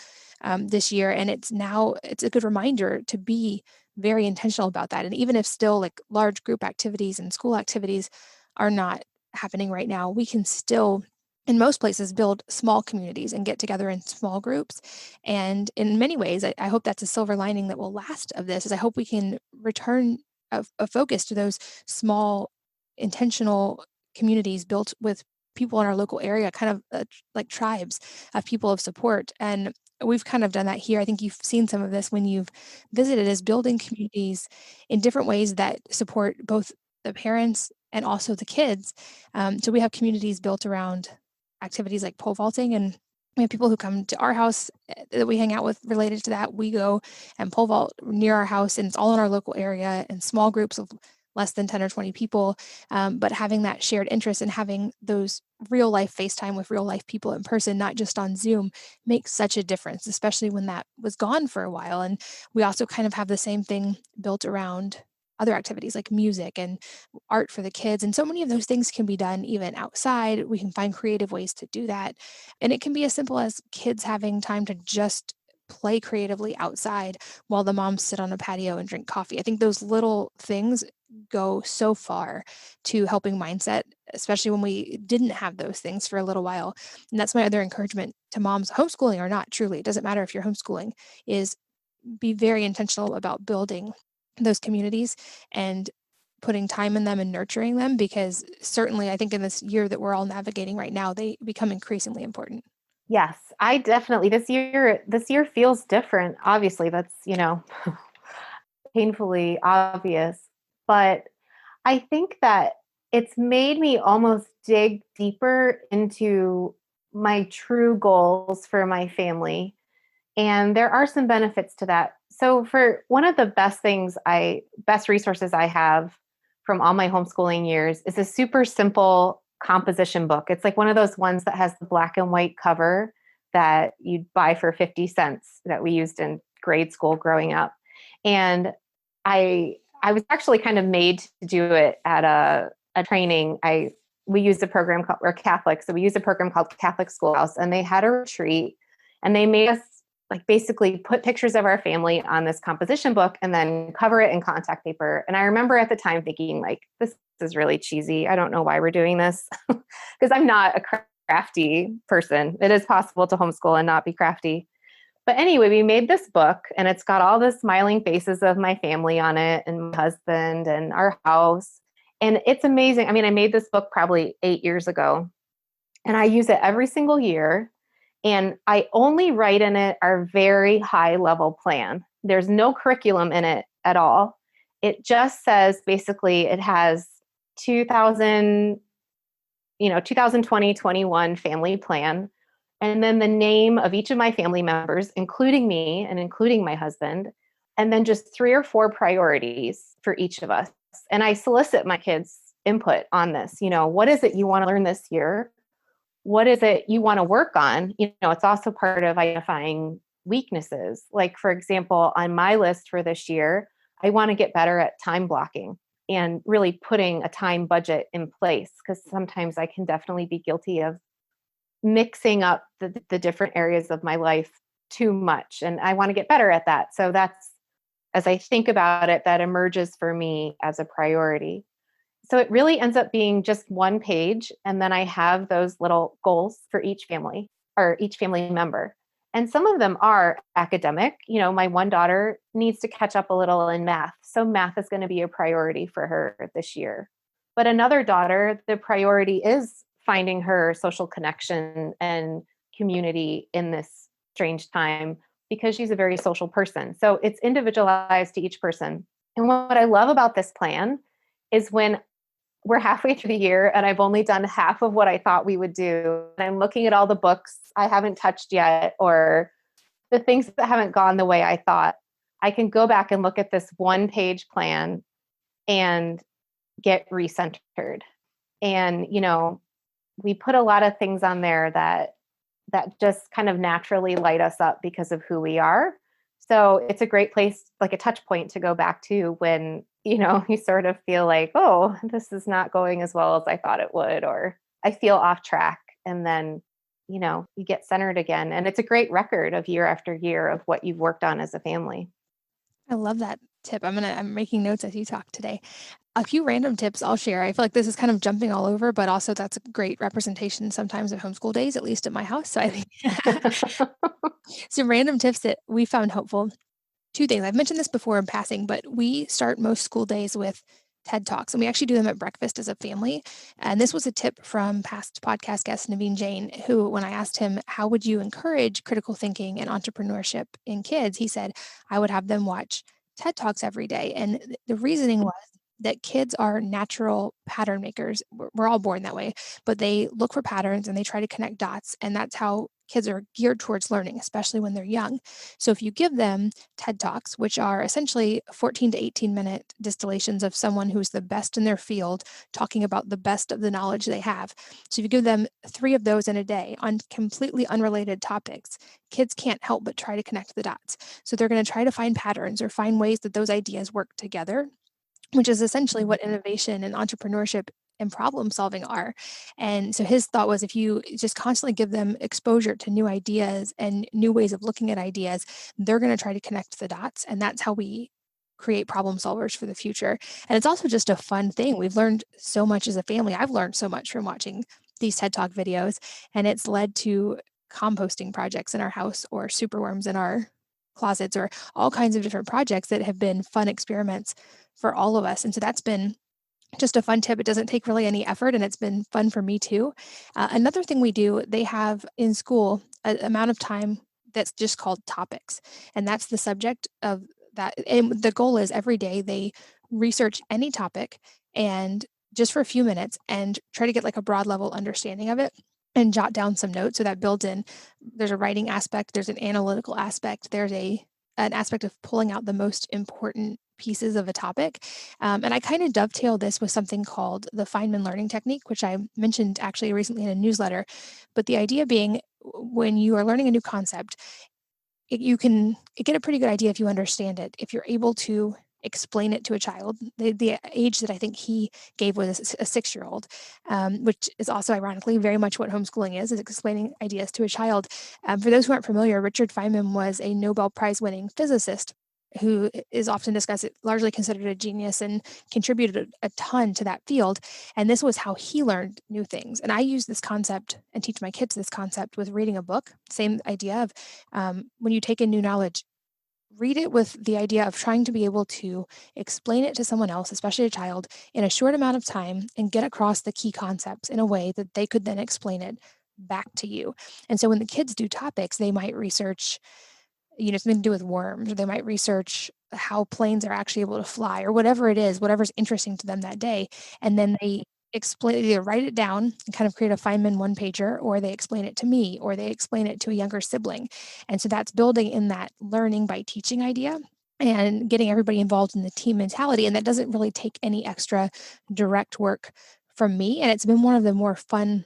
this year. And it's a good reminder to be very intentional about that. And even if still like large group activities and school activities are not happening right now, we can still in most places build small communities and get together in small groups. And in many ways, I hope that's a silver lining that will last of this, is I hope we can return a focus to those small intentional communities built with people in our local area, kind of like tribes of people of support. And we've kind of done that here. I think you've seen some of this when you've visited, is building communities in different ways that support both the parents and also the kids. So we have communities built around activities like pole vaulting, and we have people who come to our house that we hang out with related to that. We go and pole vault near our house, and it's all in our local area in small groups of less than 10 or 20 people. But having that shared interest and having those real life FaceTime with real life people in person, not just on Zoom, makes such a difference, especially when that was gone for a while. And we also kind of have the same thing built around other activities like music and art for the kids. And so many of those things can be done even outside. We can find creative ways to do that. And it can be as simple as kids having time to just play creatively outside while the moms sit on a patio and drink coffee. I think those little things go so far to helping mindset, especially when we didn't have those things for a little while. And that's my other encouragement to moms, homeschooling or not, truly, it doesn't matter if you're homeschooling, is be very intentional about building those communities and putting time in them and nurturing them, because certainly I think in this year that we're all navigating right now, they become increasingly important. Yes, I definitely, this year feels different. Obviously, that's, painfully obvious, but I think that it's made me almost dig deeper into my true goals for my family. And there are some benefits to that. So for one of the best resources I have from all my homeschooling years is a super simple composition book. It's like one of those ones that has the black and white cover that you'd buy for 50 cents that we used in grade school growing up. And I was actually kind of made to do it at a training. We used a program called, we're Catholic, so we used a program called Catholic Schoolhouse, and they had a retreat, and they made us like basically put pictures of our family on this composition book and then cover it in contact paper. And I remember at the time thinking like, this is really cheesy. I don't know why we're doing this, because I'm not a crafty person. It is possible to homeschool and not be crafty. But anyway, we made this book, and it's got all the smiling faces of my family on it and my husband and our house. And it's amazing. I mean, I made this book probably 8 years ago, and I use it every single year. And I only write in it our very high level plan. There's no curriculum in it at all. It just says basically it has 2000, 2020-21 family plan. And then the name of each of my family members, including me and including my husband, and then just 3 or 4 priorities for each of us. And I solicit my kids' input on this. What is it you want to learn this year? What is it you want to work on? It's also part of identifying weaknesses. Like, for example, on my list for this year, I want to get better at time blocking and really putting a time budget in place, because sometimes I can definitely be guilty of mixing up the different areas of my life too much. And I want to get better at that. So that's, as I think about it, that emerges for me as a priority. So it really ends up being just one page. And then I have those little goals for each family or each family member. And some of them are academic. My one daughter needs to catch up a little in math. So math is going to be a priority for her this year. But another daughter, the priority is finding her social connection and community in this strange time, because she's a very social person. So it's individualized to each person. And what I love about this plan is when we're halfway through the year and I've only done half of what I thought we would do, and I'm looking at all the books I haven't touched yet, or the things that haven't gone the way I thought, I can go back and look at this one-page plan and get recentered. And, we put a lot of things on there that just kind of naturally light us up because of who we are. So it's a great place, like a touch point to go back to when, you sort of feel like, oh, this is not going as well as I thought it would, or I feel off track. And then, you get centered again. And it's a great record of year after year of what you've worked on as a family. I love that tip. I'm making notes as you talk today. A few random tips I'll share. I feel like this is kind of jumping all over, but also that's a great representation sometimes of homeschool days, at least at my house. So I think some random tips that we found helpful. 2 things. I've mentioned this before in passing, but we start most school days with TED Talks, and we actually do them at breakfast as a family. And this was a tip from past podcast guest Naveen Jain, who, when I asked him, how would you encourage critical thinking and entrepreneurship in kids? He said, I would have them watch TED Talks every day. And the reasoning was that kids are natural pattern makers. We're all born that way, but they look for patterns and they try to connect dots. And that's how kids are geared towards learning, especially when they're young. So if you give them TED Talks, which are essentially 14 to 18-minute distillations of someone who's the best in their field, talking about the best of the knowledge they have. So if you give them 3 of those in a day on completely unrelated topics, kids can't help but try to connect the dots. So they're going to try to find patterns or find ways that those ideas work together, which is essentially what innovation and entrepreneurship and problem solving are. And so his thought was, if you just constantly give them exposure to new ideas and new ways of looking at ideas, they're going to try to connect the dots. And that's how we create problem solvers for the future. And it's also just a fun thing. We've learned so much as a family. I've learned so much from watching these TED Talk videos, and it's led to composting projects in our house, or superworms in our closets, or all kinds of different projects that have been fun experiments for all of us. And so that's been just a fun tip. It doesn't take really any effort, and it's been fun for me too. Another thing we do, they have in school an amount of time that's just called topics. And that's the subject of that. And the goal is every day they research any topic, and just for a few minutes, and try to get like a broad level understanding of it and jot down some notes. So that builds in, there's a writing aspect, there's an analytical aspect, there's an aspect of pulling out the most important pieces of a topic. And I kind of dovetail this with something called the Feynman learning technique, which I mentioned actually recently in a newsletter. But the idea being, when you are learning a new concept, you can get a pretty good idea if you understand it, if you're able to explain it to a child. The age that I think he gave was a 6-year-old, which is also ironically very much what homeschooling is explaining ideas to a child. For those who aren't familiar, Richard Feynman was a Nobel Prize winning physicist who is often discussed, largely considered a genius, and contributed a ton to that field. And this was how he learned new things. And I use this concept and teach my kids this concept with reading a book. Same idea of when you take in new knowledge, read it with the idea of trying to be able to explain it to someone else, especially a child, in a short amount of time, and get across the key concepts in a way that they could then explain it back to you. And so when the kids do topics, they might research something to do with worms, or they might research how planes are actually able to fly, or whatever it is, whatever's interesting to them that day. And then they either write it down and kind of create a Feynman one pager, or they explain it to me, or they explain it to a younger sibling. And so that's building in that learning by teaching idea and getting everybody involved in the team mentality. And that doesn't really take any extra direct work from me. And it's been one of the more fun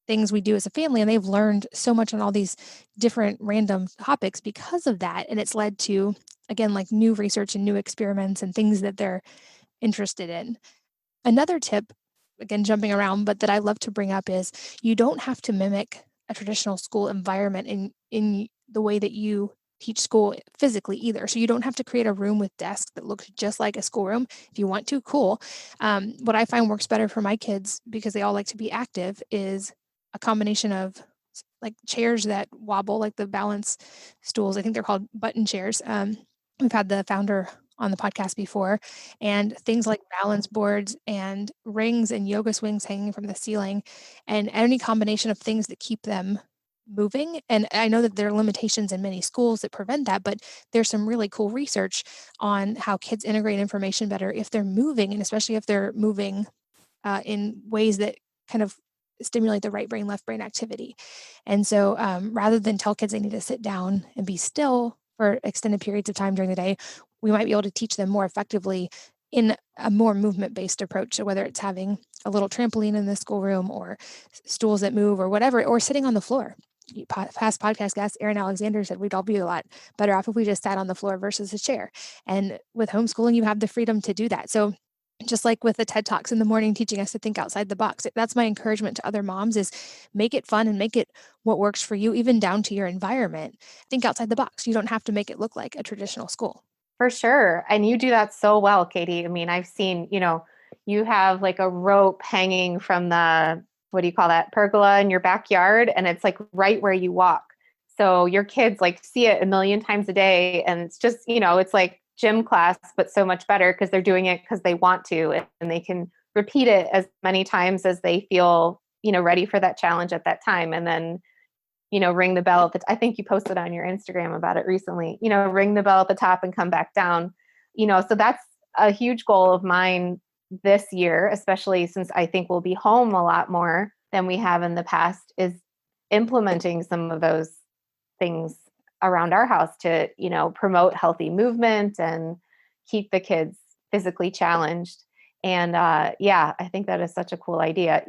things we do as a family. And they've learned so much on all these different random topics because of that. And it's led to, again, like new research and new experiments and things that they're interested in. Another tip, again, jumping around, but that I love to bring up is you don't have to mimic a traditional school environment in the way that you teach school physically either. So you don't have to create a room with desks that looks just like a schoolroom. If you want to, cool. What I find works better for my kids, because they all like to be active, is a combination of like chairs that wobble, like the balance stools. I think they're called button chairs. We've had the founder on the podcast before, and things like balance boards and rings and yoga swings hanging from the ceiling, and any combination of things that keep them moving. And I know that there are limitations in many schools that prevent that, but there's some really cool research on how kids integrate information better if they're moving, and especially if they're moving in ways that kind of stimulate the right brain, left brain activity. And so rather than tell kids they need to sit down and be still for extended periods of time during the day, we might be able to teach them more effectively in a more movement-based approach. So whether it's having a little trampoline in the schoolroom, or stools that move, or whatever, or sitting on the floor. Past podcast guest Erin Alexander said we'd all be a lot better off if we just sat on the floor versus a chair. And with homeschooling, you have the freedom to do that. So just like with the TED Talks in the morning, teaching us to think outside the box, that's my encouragement to other moms, is make it fun and make it what works for you, even down to your environment. Think outside the box. You don't have to make it look like a traditional school. For sure. And you do that so well, Katie. I mean, I've seen, you have like a rope hanging from the, what do you call that, pergola in your backyard. And it's like right where you walk. So your kids like see it a million times a day. And it's just, it's like gym class, but so much better because they're doing it because they want to, and they can repeat it as many times as they feel, ready for that challenge at that time. And then, ring the bell at I think you posted on your Instagram about it recently, ring the bell at the top and come back down, so that's a huge goal of mine this year, especially since I think we'll be home a lot more than we have in the past, is implementing some of those things around our house to, promote healthy movement and keep the kids physically challenged. And I think that is such a cool idea.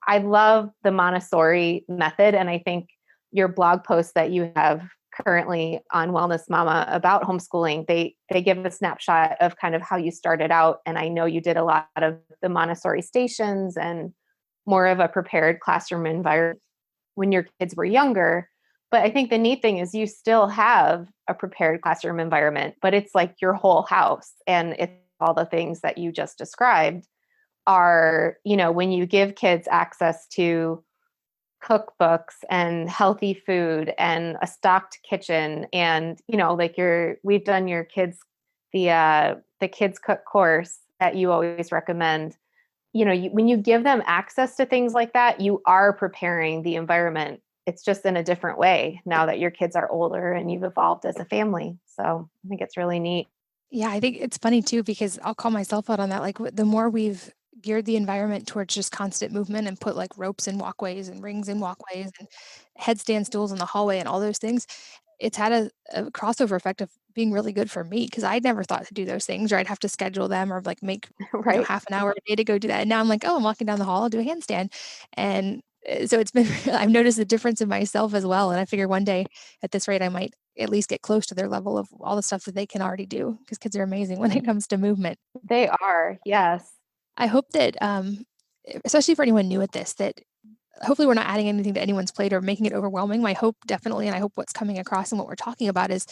I love the Montessori method. And I think your blog post that you have currently on Wellness Mama about homeschooling, they give a snapshot of kind of how you started out. And I know you did a lot of the Montessori stations and more of a prepared classroom environment when your kids were younger. But I think the neat thing is you still have a prepared classroom environment, but it's like your whole house. And it's all the things that you just described are, when you give kids access to cookbooks and healthy food and a stocked kitchen, and we've done your kids the kids cook course that you always recommend. When you give them access to things like that, you are preparing the environment. It's just in a different way now that your kids are older and you've evolved as a family. So I think it's really neat. Yeah, I think it's funny too, because I'll call myself out on that. Like the more we've geared the environment towards just constant movement and put like ropes and walkways and rings and walkways and headstand stools in the hallway and all those things, it's had a crossover effect of being really good for me, because I'd never thought to do those things, or I'd have to schedule them, or like make Right. half an hour a day to go do that. And now I'm like, oh, I'm walking down the hall, I'll do a handstand. And so it's been, I've noticed the difference in myself as well. And I figure one day at this rate, I might at least get close to their level of all the stuff that they can already do, because kids are amazing when it comes to movement. They are. Yes. I hope that, especially for anyone new at this, that hopefully we're not adding anything to anyone's plate or making it overwhelming. My hope definitely, and I hope what's coming across and what we're talking about, is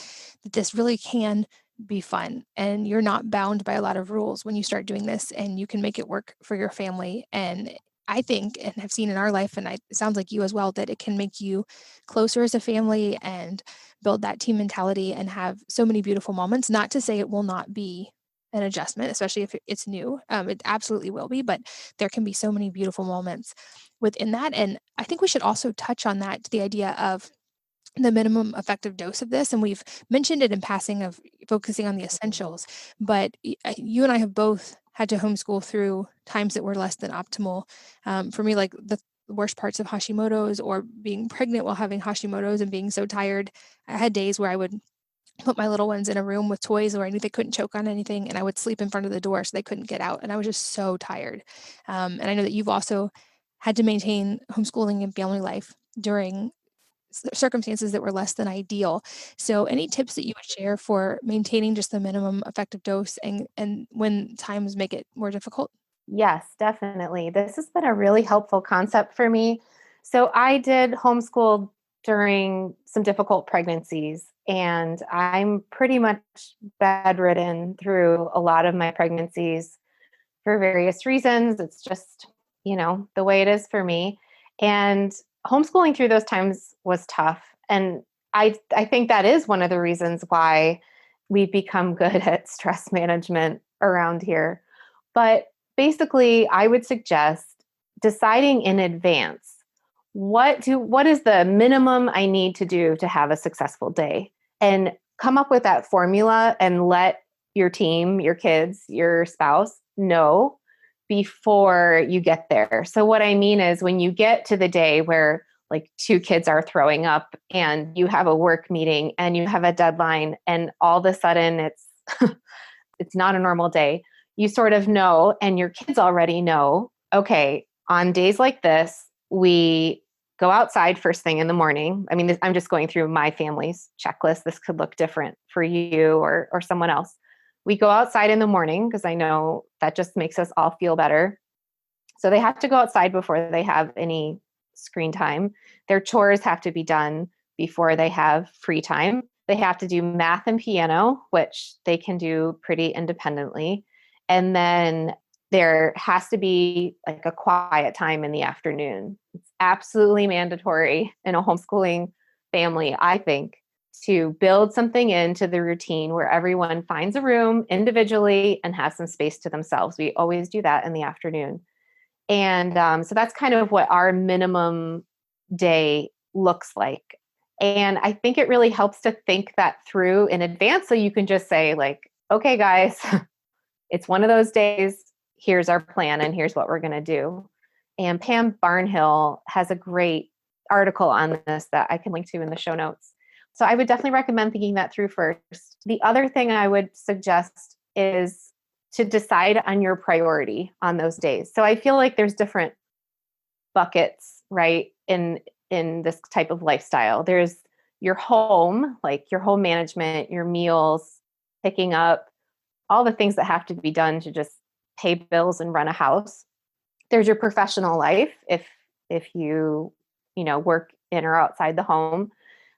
that this really can be fun, and you're not bound by a lot of rules when you start doing this, and you can make it work for your family. And I think, and have seen in our life, and it sounds like you as well, that it can make you closer as a family and build that team mentality and have so many beautiful moments. Not to say it will not be an adjustment, especially if it's new. It absolutely will be, but there can be so many beautiful moments within that. And I think we should also touch on that, the idea of the minimum effective dose of this, and we've mentioned it in passing of focusing on the essentials, but you and I have both had to homeschool through times that were less than optimal. For me, like the worst parts of Hashimoto's or being pregnant while having Hashimoto's and being so tired, I had days where I would put my little ones in a room with toys where I knew they couldn't choke on anything, and I would sleep in front of the door so they couldn't get out, and I was just so tired. And I know that you've also had to maintain homeschooling and family life during circumstances that were less than ideal. So any tips that you would share for maintaining just the minimum effective dose and when times make it more difficult? Yes, definitely. This has been a really helpful concept for me. So I did homeschool during some difficult pregnancies, and I'm pretty much bedridden through a lot of my pregnancies for various reasons. It's just, the way it is for me. And homeschooling through those times was tough. And I think that is one of the reasons why we've become good at stress management around here. But basically, I would suggest deciding in advance what is the minimum I need to do to have a successful day, and come up with that formula and let your team, your kids, your spouse know before you get there. So what I mean is when you get to the day where like two kids are throwing up and you have a work meeting and you have a deadline and all of a sudden it's it's not a normal day, you sort of know, and your kids already know, okay, on days like this, we go outside first thing in the morning. I mean, I'm just going through my family's checklist. This could look different for you or someone else. We go outside in the morning because I know that just makes us all feel better. So they have to go outside before they have any screen time. Their chores have to be done before they have free time. They have to do math and piano, which they can do pretty independently. And then there has to be like a quiet time in the afternoon. It's absolutely mandatory in a homeschooling family, I think, to build something into the routine where everyone finds a room individually and has some space to themselves. We always do that in the afternoon. And so that's kind of what our minimum day looks like. And I think it really helps to think that through in advance so you can just say, like, okay, guys, it's one of those days. Here's our plan and here's what we're going to do. And Pam Barnhill has a great article on this that I can link to in the show notes. So I would definitely recommend thinking that through first. The other thing I would suggest is to decide on your priority on those days. So I feel like there's different buckets, right, in this type of lifestyle. There's your home, like your home management, your meals, picking up, all the things that have to be done to just pay bills and run a house. There's your professional life if you work in or outside the home.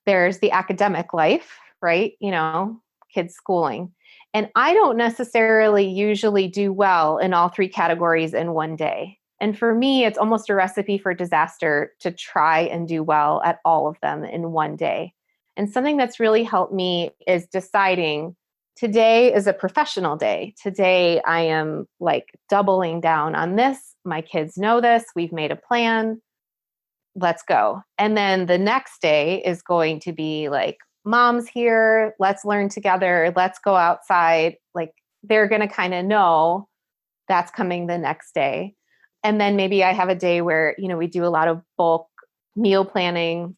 There's the academic life, right? Kids schooling. And I don't necessarily usually do well in all three categories in one day. And for me, it's almost a recipe for disaster to try and do well at all of them in one day. And something that's really helped me is deciding today is a professional day. Today I am like doubling down on this. My kids know this. We've made a plan. Let's go. And then the next day is going to be like, mom's here. Let's learn together. Let's go outside. Like they're going to kind of know that's coming the next day. And then maybe I have a day where, we do a lot of bulk meal planning.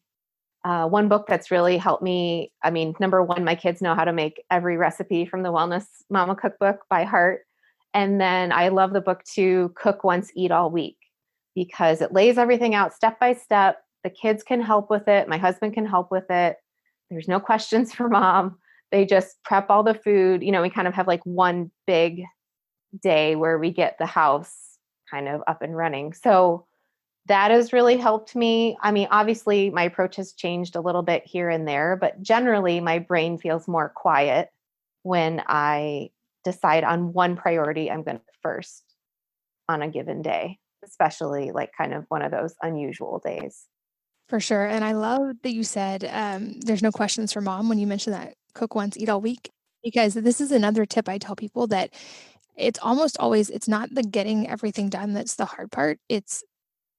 One book that's really helped me, number one, my kids know how to make every recipe from the Wellness Mama cookbook by heart. And then I love the book too, Cook Once, Eat All Week, because it lays everything out step by step. The kids can help with it. My husband can help with it. There's no questions for mom. They just prep all the food. We kind of have like one big day where we get the house kind of up and running. So that has really helped me. Obviously my approach has changed a little bit here and there, but generally my brain feels more quiet when I decide on one priority I'm going to first on a given day, especially like kind of one of those unusual days. For sure. And I love that you said there's no questions for mom when you mentioned that cook once, eat all week, because this is another tip I tell people that it's almost always, it's not the getting everything done that's the hard part. It's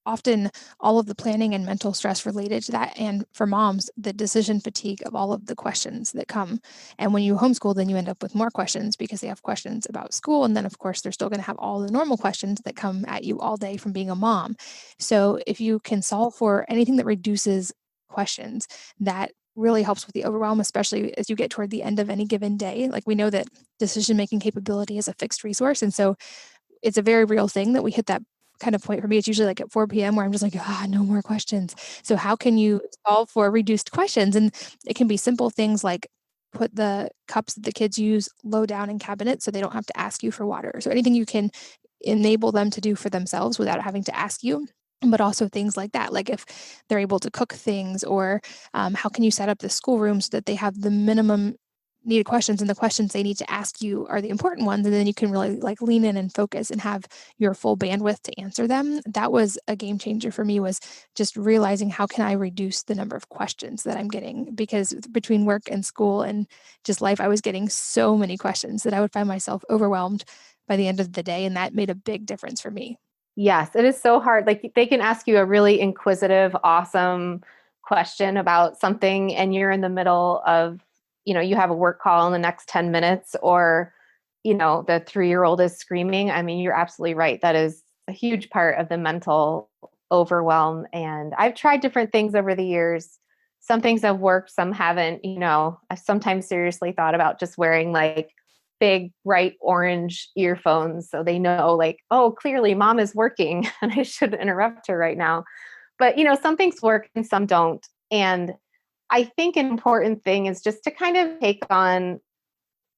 often all of the planning and mental stress related to that. And for moms, the decision fatigue of all of the questions that come. And when you homeschool, then you end up with more questions because they have questions about school. And then, of course, they're still going to have all the normal questions that come at you all day from being a mom. So if you can solve for anything that reduces questions, that really helps with the overwhelm, especially as you get toward the end of any given day. Like we know that decision-making capability is a fixed resource. And so it's a very real thing that we hit that kind of point. For me, it's usually like at 4 p.m. where I'm just like, no more questions. So how can you solve for reduced questions? And it can be simple things like put the cups that the kids use low down in cabinets so they don't have to ask you for water. So anything you can enable them to do for themselves without having to ask you. But also things like that, like if they're able to cook things, or how can you set up the schoolroom so that they have the minimum needed questions, and the questions they need to ask you are the important ones, and then you can really like lean in and focus and have your full bandwidth to answer them. That was a game changer for me, was just realizing how can I reduce the number of questions that I'm getting, because between work and school and just life, I was getting so many questions that I would find myself overwhelmed by the end of the day, and that made a big difference for me. Yes, it is so hard. Like they can ask you a really inquisitive, awesome question about something, and you're in the middle of, you have a work call in the next 10 minutes, or, the 3-year-old is screaming. I mean, you're absolutely right. That is a huge part of the mental overwhelm. And I've tried different things over the years. Some things have worked, some haven't. I've sometimes seriously thought about just wearing like big bright orange earphones so they know like, oh, clearly mom is working and I should interrupt her right now. But some things work and some don't. And I think an important thing is just to kind of take on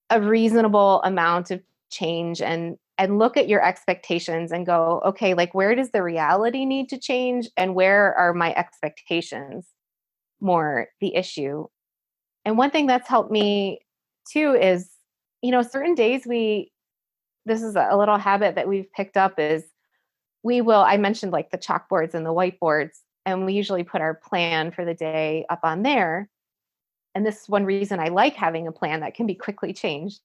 a reasonable amount of change and look at your expectations and go, okay, like where does the reality need to change and where are my expectations more the issue? And one thing that's helped me too is, certain days this is a little habit that we've picked up is I mentioned like the chalkboards and the whiteboards, and we usually put our plan for the day up on there. And this is one reason I like having a plan that can be quickly changed,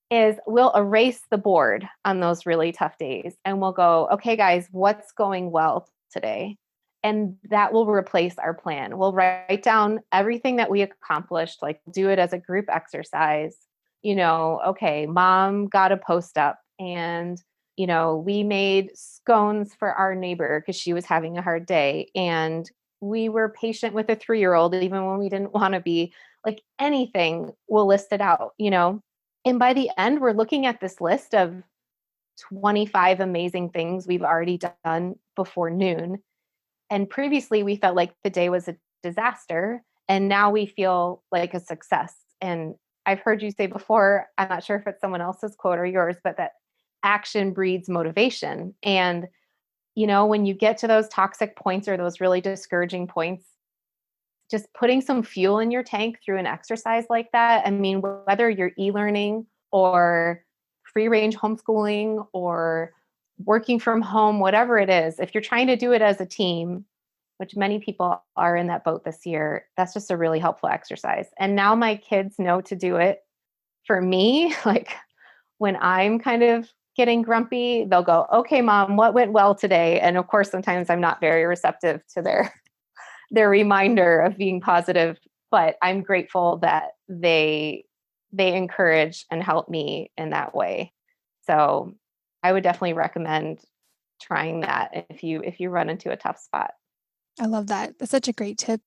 is we'll erase the board on those really tough days. And we'll go, okay, guys, what's going well today? And that will replace our plan. We'll write down everything that we accomplished, like do it as a group exercise. Okay, mom got a post up, and, we made scones for our neighbor because she was having a hard day. And we were patient with a 3-year-old, even when we didn't want to be. Like anything, we'll list it out, And by the end, we're looking at this list of 25 amazing things we've already done before noon. And previously we felt like the day was a disaster. And now we feel like a success. And I've heard you say before, I'm not sure if it's someone else's quote or yours, but that action breeds motivation. And, when you get to those toxic points or those really discouraging points, just putting some fuel in your tank through an exercise like that. I mean, whether you're e-learning or free range homeschooling or working from home, whatever it is, if you're trying to do it as a team, which many people are in that boat this year, that's just a really helpful exercise. And now my kids know to do it for me. Like when I'm kind of getting grumpy, they'll go, okay, mom, what went well today? And of course, sometimes I'm not very receptive to their reminder of being positive, but I'm grateful that they encourage and help me in that way. So I would definitely recommend trying that if you run into a tough spot. I love that. That's such a great tip.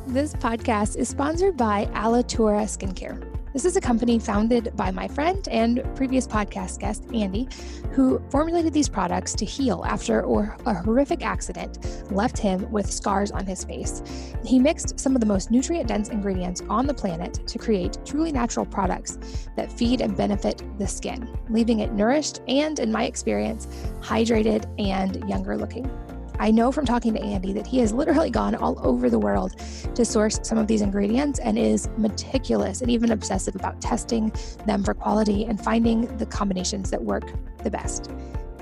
This podcast is sponsored by Alitura Skincare. This is a company founded by my friend and previous podcast guest, Andy, who formulated these products to heal after a horrific accident left him with scars on his face. He mixed some of the most nutrient-dense ingredients on the planet to create truly natural products that feed and benefit the skin, leaving it nourished and, in my experience, hydrated and younger looking. I know from talking to Andy that he has literally gone all over the world to source some of these ingredients and is meticulous and even obsessive about testing them for quality and finding the combinations that work the best.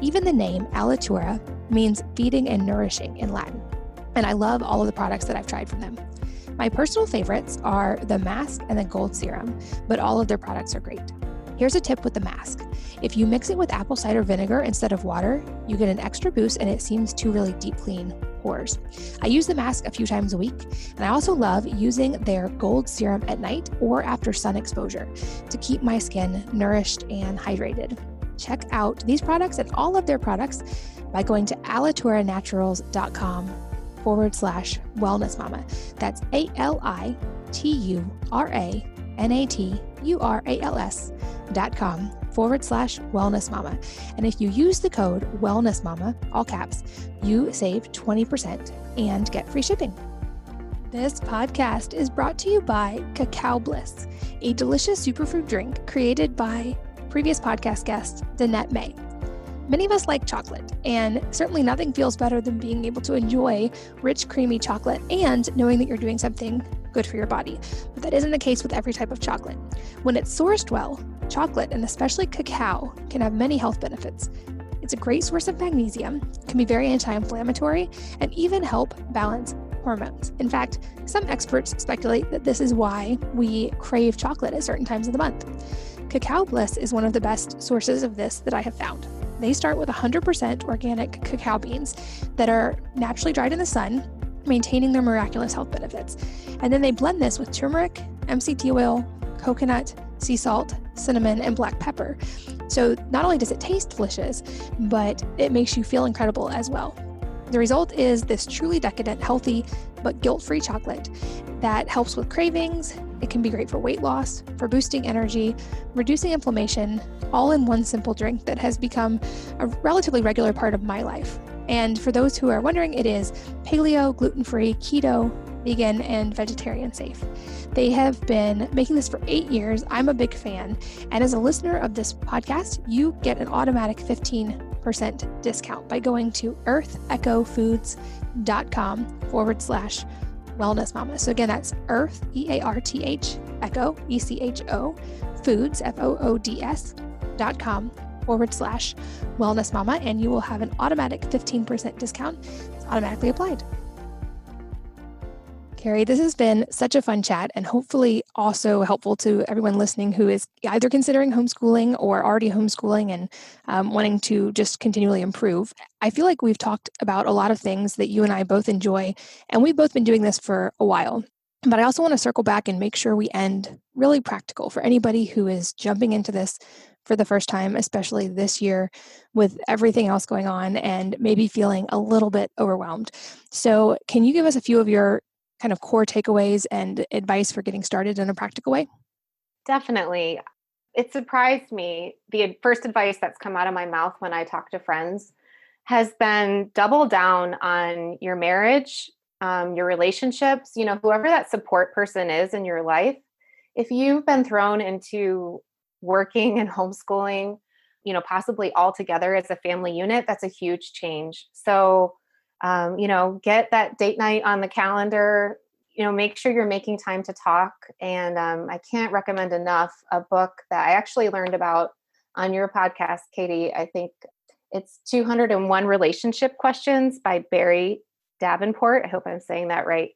Even the name Alitura means feeding and nourishing in Latin. And I love all of the products that I've tried from them. My personal favorites are the mask and the gold serum, but all of their products are great. Here's a tip with the mask. If you mix it with apple cider vinegar instead of water, you get an extra boost and it seems to really deep clean pores. I use the mask a few times a week, and I also love using their gold serum at night or after sun exposure to keep my skin nourished and hydrated. Check out these products and all of their products by going to alituranaturals.com/wellness mama. That's alituranaturals.com/wellness mama. And if you use the code wellness mama, all caps, you save 20% and get free shipping. This podcast is brought to you by Cacao Bliss, a delicious superfood drink created by previous podcast guest, Danette May. Many of us like chocolate, and certainly nothing feels better than being able to enjoy rich, creamy chocolate and knowing that you're doing something good for your body. But that isn't the case with every type of chocolate. When it's sourced well, chocolate, and especially cacao, can have many health benefits. It's a great source of magnesium, can be very anti-inflammatory, and even help balance hormones. In fact, some experts speculate that this is why we crave chocolate at certain times of the month. Cacao Bliss is one of the best sources of this that I have found. They start with 100% organic cacao beans that are naturally dried in the sun, maintaining their miraculous health benefits. And then they blend this with turmeric, MCT oil, coconut, sea salt, cinnamon, and black pepper. So not only does it taste delicious, but it makes you feel incredible as well. The result is this truly decadent, healthy, but guilt-free chocolate that helps with cravings. It can be great for weight loss, for boosting energy, reducing inflammation, all in one simple drink that has become a relatively regular part of my life. And for those who are wondering, it is paleo, gluten-free, keto, vegan, and vegetarian safe. They have been making this for 8 years. I'm a big fan. And as a listener of this podcast, you get an automatic 15% discount by going to earthechofoods.com/wellness mama. So again, that's Earth, EARTH, Echo, ECHO, Foods, FOODS.com/wellness mama, and you will have an automatic 15% discount. It's automatically applied. Carrie, this has been such a fun chat and hopefully also helpful to everyone listening who is either considering homeschooling or already homeschooling and wanting to just continually improve. I feel like we've talked about a lot of things that you and I both enjoy, and we've both been doing this for a while. But I also want to circle back and make sure we end really practical for anybody who is jumping into this for the first time, especially this year with everything else going on and maybe feeling a little bit overwhelmed. So can you give us a few of your kind of core takeaways and advice for getting started in a practical way? Definitely. It surprised me. The first advice that's come out of my mouth when I talk to friends has been double down on your marriage, your relationships, whoever that support person is in your life. If you've been thrown into working and homeschooling, possibly all together as a family unit, that's a huge change. So get that date night on the calendar, make sure you're making time to talk. And I can't recommend enough a book that I actually learned about on your podcast, Katie. I think it's 201 Relationship Questions by Barry Davenport. I hope I'm saying that right.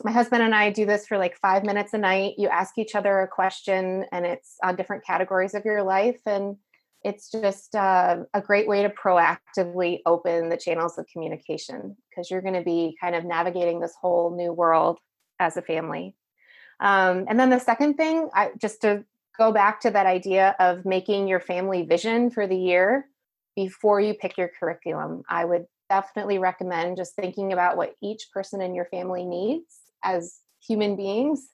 My husband and I do this for like 5 minutes a night. You ask each other a question and it's on different categories of your life. And it's just a great way to proactively open the channels of communication because you're going to be kind of navigating this whole new world as a family. And then the second thing, just to go back to that idea of making your family vision for the year before you pick your curriculum, I would definitely recommend just thinking about what each person in your family needs as human beings,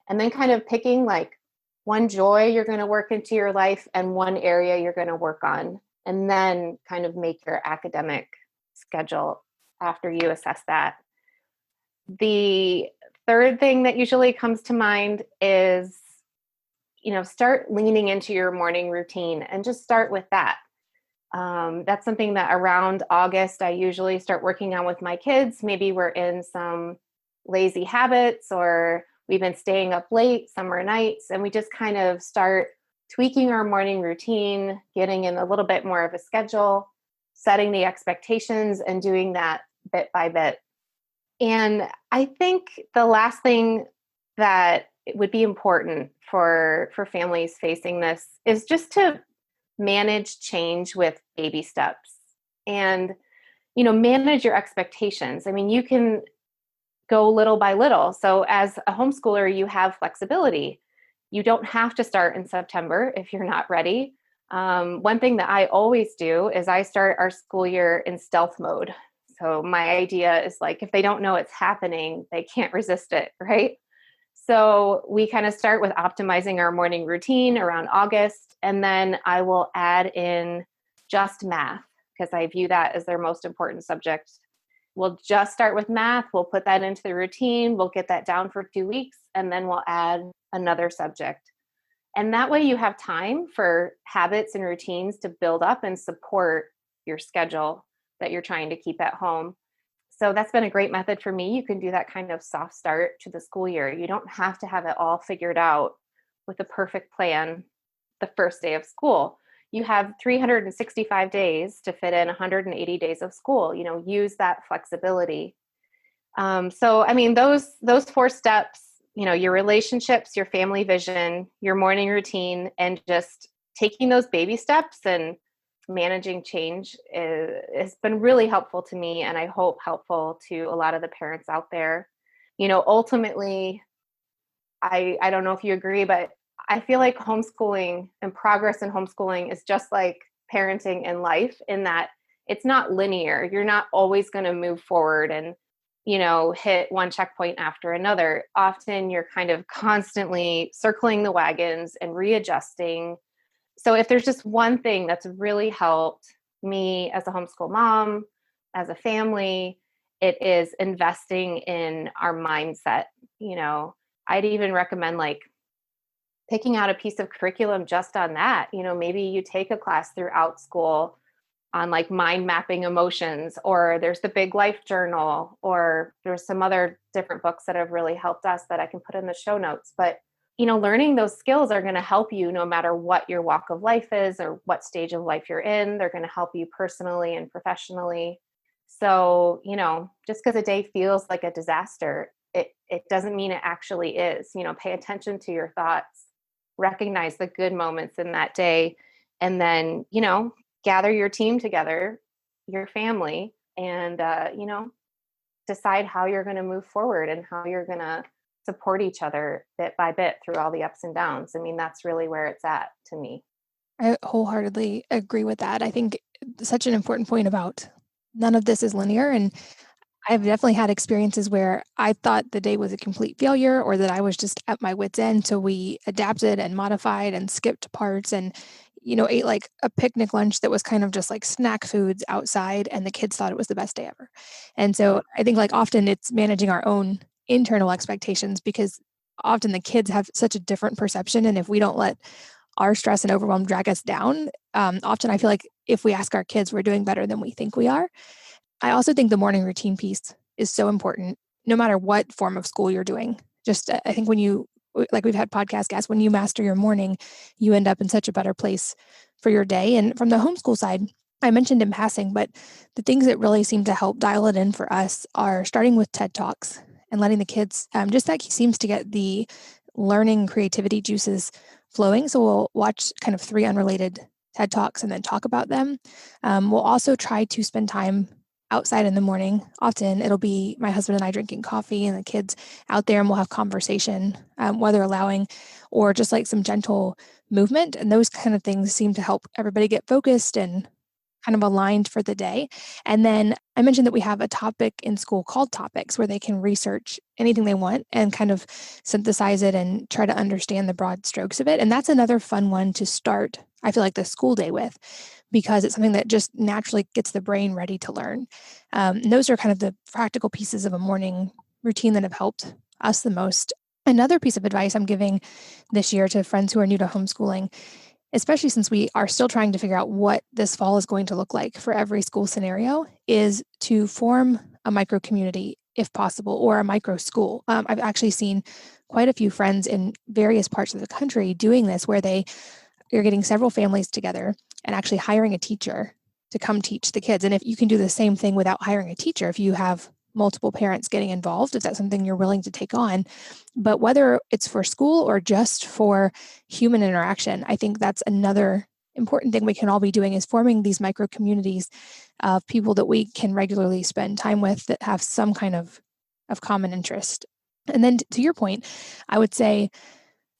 and then kind of picking like one joy you're going to work into your life and one area you're going to work on, and then kind of make your academic schedule after you assess that. The third thing that usually comes to mind is, start leaning into your morning routine and just start with that. That's something that around August, I usually start working on with my kids. Maybe we're in some lazy habits or we've been staying up late summer nights, and we just kind of start tweaking our morning routine, getting in a little bit more of a schedule, setting the expectations, and doing that bit by bit. And I think the last thing that it would be important for families facing this is just to manage change with baby steps and, manage your expectations. I mean, you can go little by little. So as a homeschooler, you have flexibility. You don't have to start in September if you're not ready. One thing that I always do is I start our school year in stealth mode. So my idea is like, if they don't know it's happening, they can't resist it, right? So we kind of start with optimizing our morning routine around August, and then I will add in just math because I view that as their most important subject. We'll just start with math. We'll put that into the routine. We'll get that down for 2 weeks, and then we'll add another subject. And that way you have time for habits and routines to build up and support your schedule that you're trying to keep at home. So that's been a great method for me. You can do that kind of soft start to the school year. You don't have to have it all figured out with a perfect plan the first day of school. You have 365 days to fit in 180 days of school. Use that flexibility. So, I mean, those 4 steps, your relationships, your family vision, your morning routine, and just taking those baby steps and managing change has been really helpful to me, and I hope helpful to a lot of the parents out there. Ultimately, I don't know if you agree, but I feel like homeschooling and progress in homeschooling is just like parenting in life, in that it's not linear. You're not always going to move forward and, hit one checkpoint after another. Often you're kind of constantly circling the wagons and readjusting. So if there's just one thing that's really helped me as a homeschool mom, as a family, it is investing in our mindset. I'd even recommend picking out a piece of curriculum just on that. Maybe you take a class throughout school on mind mapping emotions, or there's the Big Life Journal, or there's some other different books that have really helped us that I can put in the show notes. But learning those skills are going to help you no matter what your walk of life is or what stage of life you're in. They're going to help you personally and professionally. So, just because a day feels like a disaster, it doesn't mean it actually is. Pay attention to your thoughts, recognize the good moments in that day, and then, gather your team together, your family, and, decide how you're going to move forward and how you're going to support each other bit by bit through all the ups and downs. I mean, that's really where it's at to me. I wholeheartedly agree with that. I think such an important point about none of this is linear. And I've definitely had experiences where I thought the day was a complete failure or that I was just at my wit's end. So we adapted and modified and skipped parts and, ate like a picnic lunch that was kind of just like snack foods outside, and the kids thought it was the best day ever. And so I think often it's managing our own internal expectations, because often the kids have such a different perception. And if we don't let our stress and overwhelm drag us down, often I feel like if we ask our kids, we're doing better than we think we are. I also think the morning routine piece is so important, no matter what form of school you're doing. Just, I think when you, like we've had podcast guests, when you master your morning, you end up in such a better place for your day. And from the homeschool side, I mentioned in passing, but the things that really seem to help dial it in for us are starting with TED Talks and letting the kids, just that seems to get the learning creativity juices flowing. So we'll watch kind of 3 unrelated TED Talks and then talk about them. We'll also try to spend time outside in the morning. Often it'll be my husband and I drinking coffee and the kids out there, and we'll have conversation, weather allowing, or just like some gentle movement. And those kind of things seem to help everybody get focused and kind of aligned for the day. And then I mentioned that we have a topic in school called Topics, where they can research anything they want and kind of synthesize it and try to understand the broad strokes of it. And that's another fun one to start, I feel like, the school day with, because it's something that just naturally gets the brain ready to learn. And those are kind of the practical pieces of a morning routine that have helped us the most. Another piece of advice I'm giving this year to friends who are new to homeschooling, especially since we are still trying to figure out what this fall is going to look like for every school scenario, is to form a micro community if possible, or a micro school. I've actually seen quite a few friends in various parts of the country doing this, where you're getting several families together and actually hiring a teacher to come teach the kids. And if you can do the same thing without hiring a teacher, if you have multiple parents getting involved if that's something you're willing to take on. But whether it's for school or just for human interaction, I think that's another important thing we can all be doing, is forming these micro communities of people that we can regularly spend time with that have some kind of common interest. And then to your point, I would say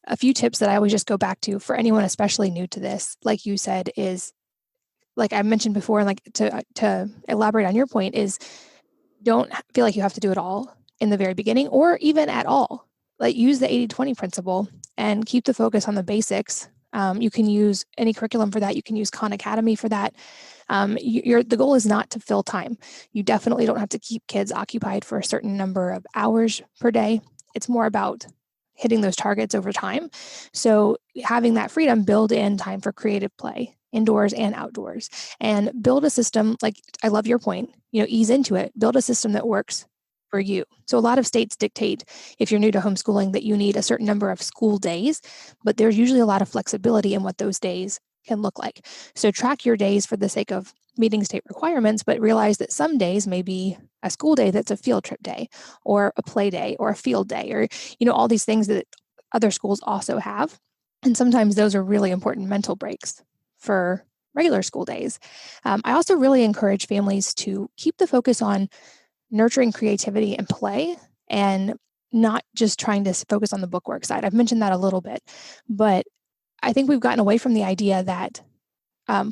a few tips that I always just go back to for anyone especially new to this, like you said, is like I mentioned before, and like to elaborate on your point, is don't feel like you have to do it all in the very beginning or even at all. Like use the 80-20 principle and keep the focus on the basics. You can use any curriculum for that. You can use Khan Academy for that. The goal is not to fill time. You definitely don't have to keep kids occupied for a certain number of hours per day. It's more about hitting those targets over time. So having that freedom, build in time for creative play, indoors and outdoors, and build a system. Like I love your point, ease into it, build a system that works for you. So a lot of states dictate, if you're new to homeschooling, that you need a certain number of school days, but there's usually a lot of flexibility in what those days can look like. So track your days for the sake of meeting state requirements, but realize that some days may be a school day that's a field trip day or a play day or a field day, or, all these things that other schools also have. And sometimes those are really important mental breaks for regular school days. I also really encourage families to keep the focus on nurturing creativity and play, and not just trying to focus on the bookwork side. I've mentioned that a little bit, but I think we've gotten away from the idea that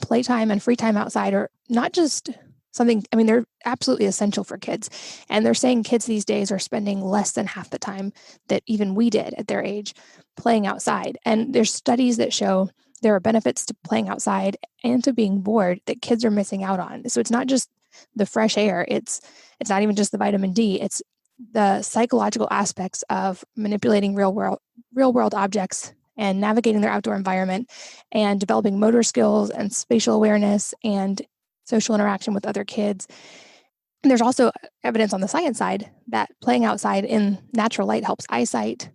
playtime and free time outside are not just something, they're absolutely essential for kids. And they're saying kids these days are spending less than half the time that even we did at their age playing outside. And there's studies that show there are benefits to playing outside and to being bored that kids are missing out on. So it's not just the fresh air. It's not even just the vitamin D. It's the psychological aspects of manipulating real world objects and navigating their outdoor environment and developing motor skills and spatial awareness and social interaction with other kids. And there's also evidence on the science side that playing outside in natural light helps eyesight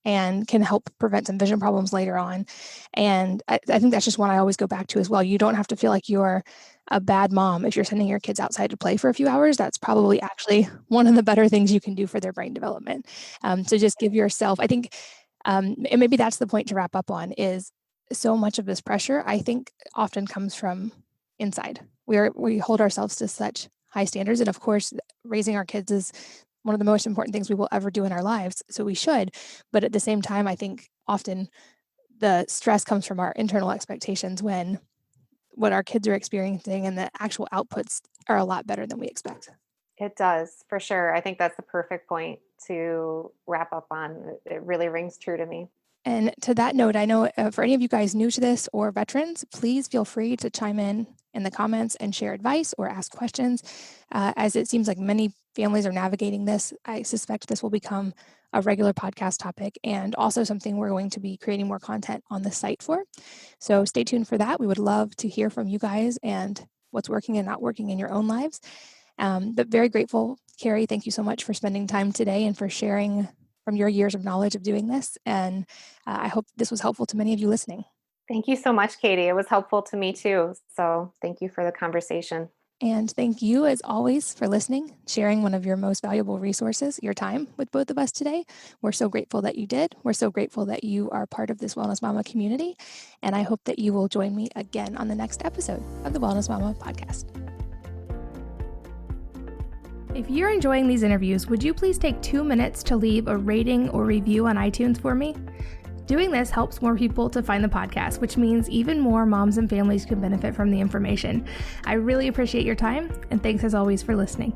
and can help prevent some vision problems later on. And I think that's just one I always go back to as well. You don't have to feel like you're a bad mom if you're sending your kids outside to play for a few hours. That's probably actually one of the better things you can do for their brain development. So just give yourself, I think, and maybe that's the point to wrap up on, is so much of this pressure, I think, often comes from inside. We hold ourselves to such high standards. And of course, raising our kids is one of the most important things we will ever do in our lives. So we should. But at the same time, I think often the stress comes from our internal expectations when what our kids are experiencing and the actual outputs are a lot better than we expect. It does, for sure. I think that's the perfect point to wrap up on. It really rings true to me. And to that note, I know for any of you guys new to this or veterans, please feel free to chime in the comments and share advice or ask questions. As it seems like many families are navigating this, I suspect this will become a regular podcast topic and also something we're going to be creating more content on the site for. So stay tuned for that. We would love to hear from you guys and what's working and not working in your own lives. But very grateful, Carrie. Thank you so much for spending time today and for sharing from your years of knowledge of doing this. And I hope this was helpful to many of you listening. Thank you so much, Katie. It was helpful to me too. So thank you for the conversation. And thank you, as always, for listening, sharing one of your most valuable resources, your time, with both of us today. We're so grateful that you did. We're so grateful that you are part of this Wellness Mama community. And I hope that you will join me again on the next episode of the Wellness Mama podcast. If you're enjoying these interviews, would you please take 2 minutes to leave a rating or review on iTunes for me? Doing this helps more people to find the podcast, which means even more moms and families can benefit from the information. I really appreciate your time, and thanks as always for listening.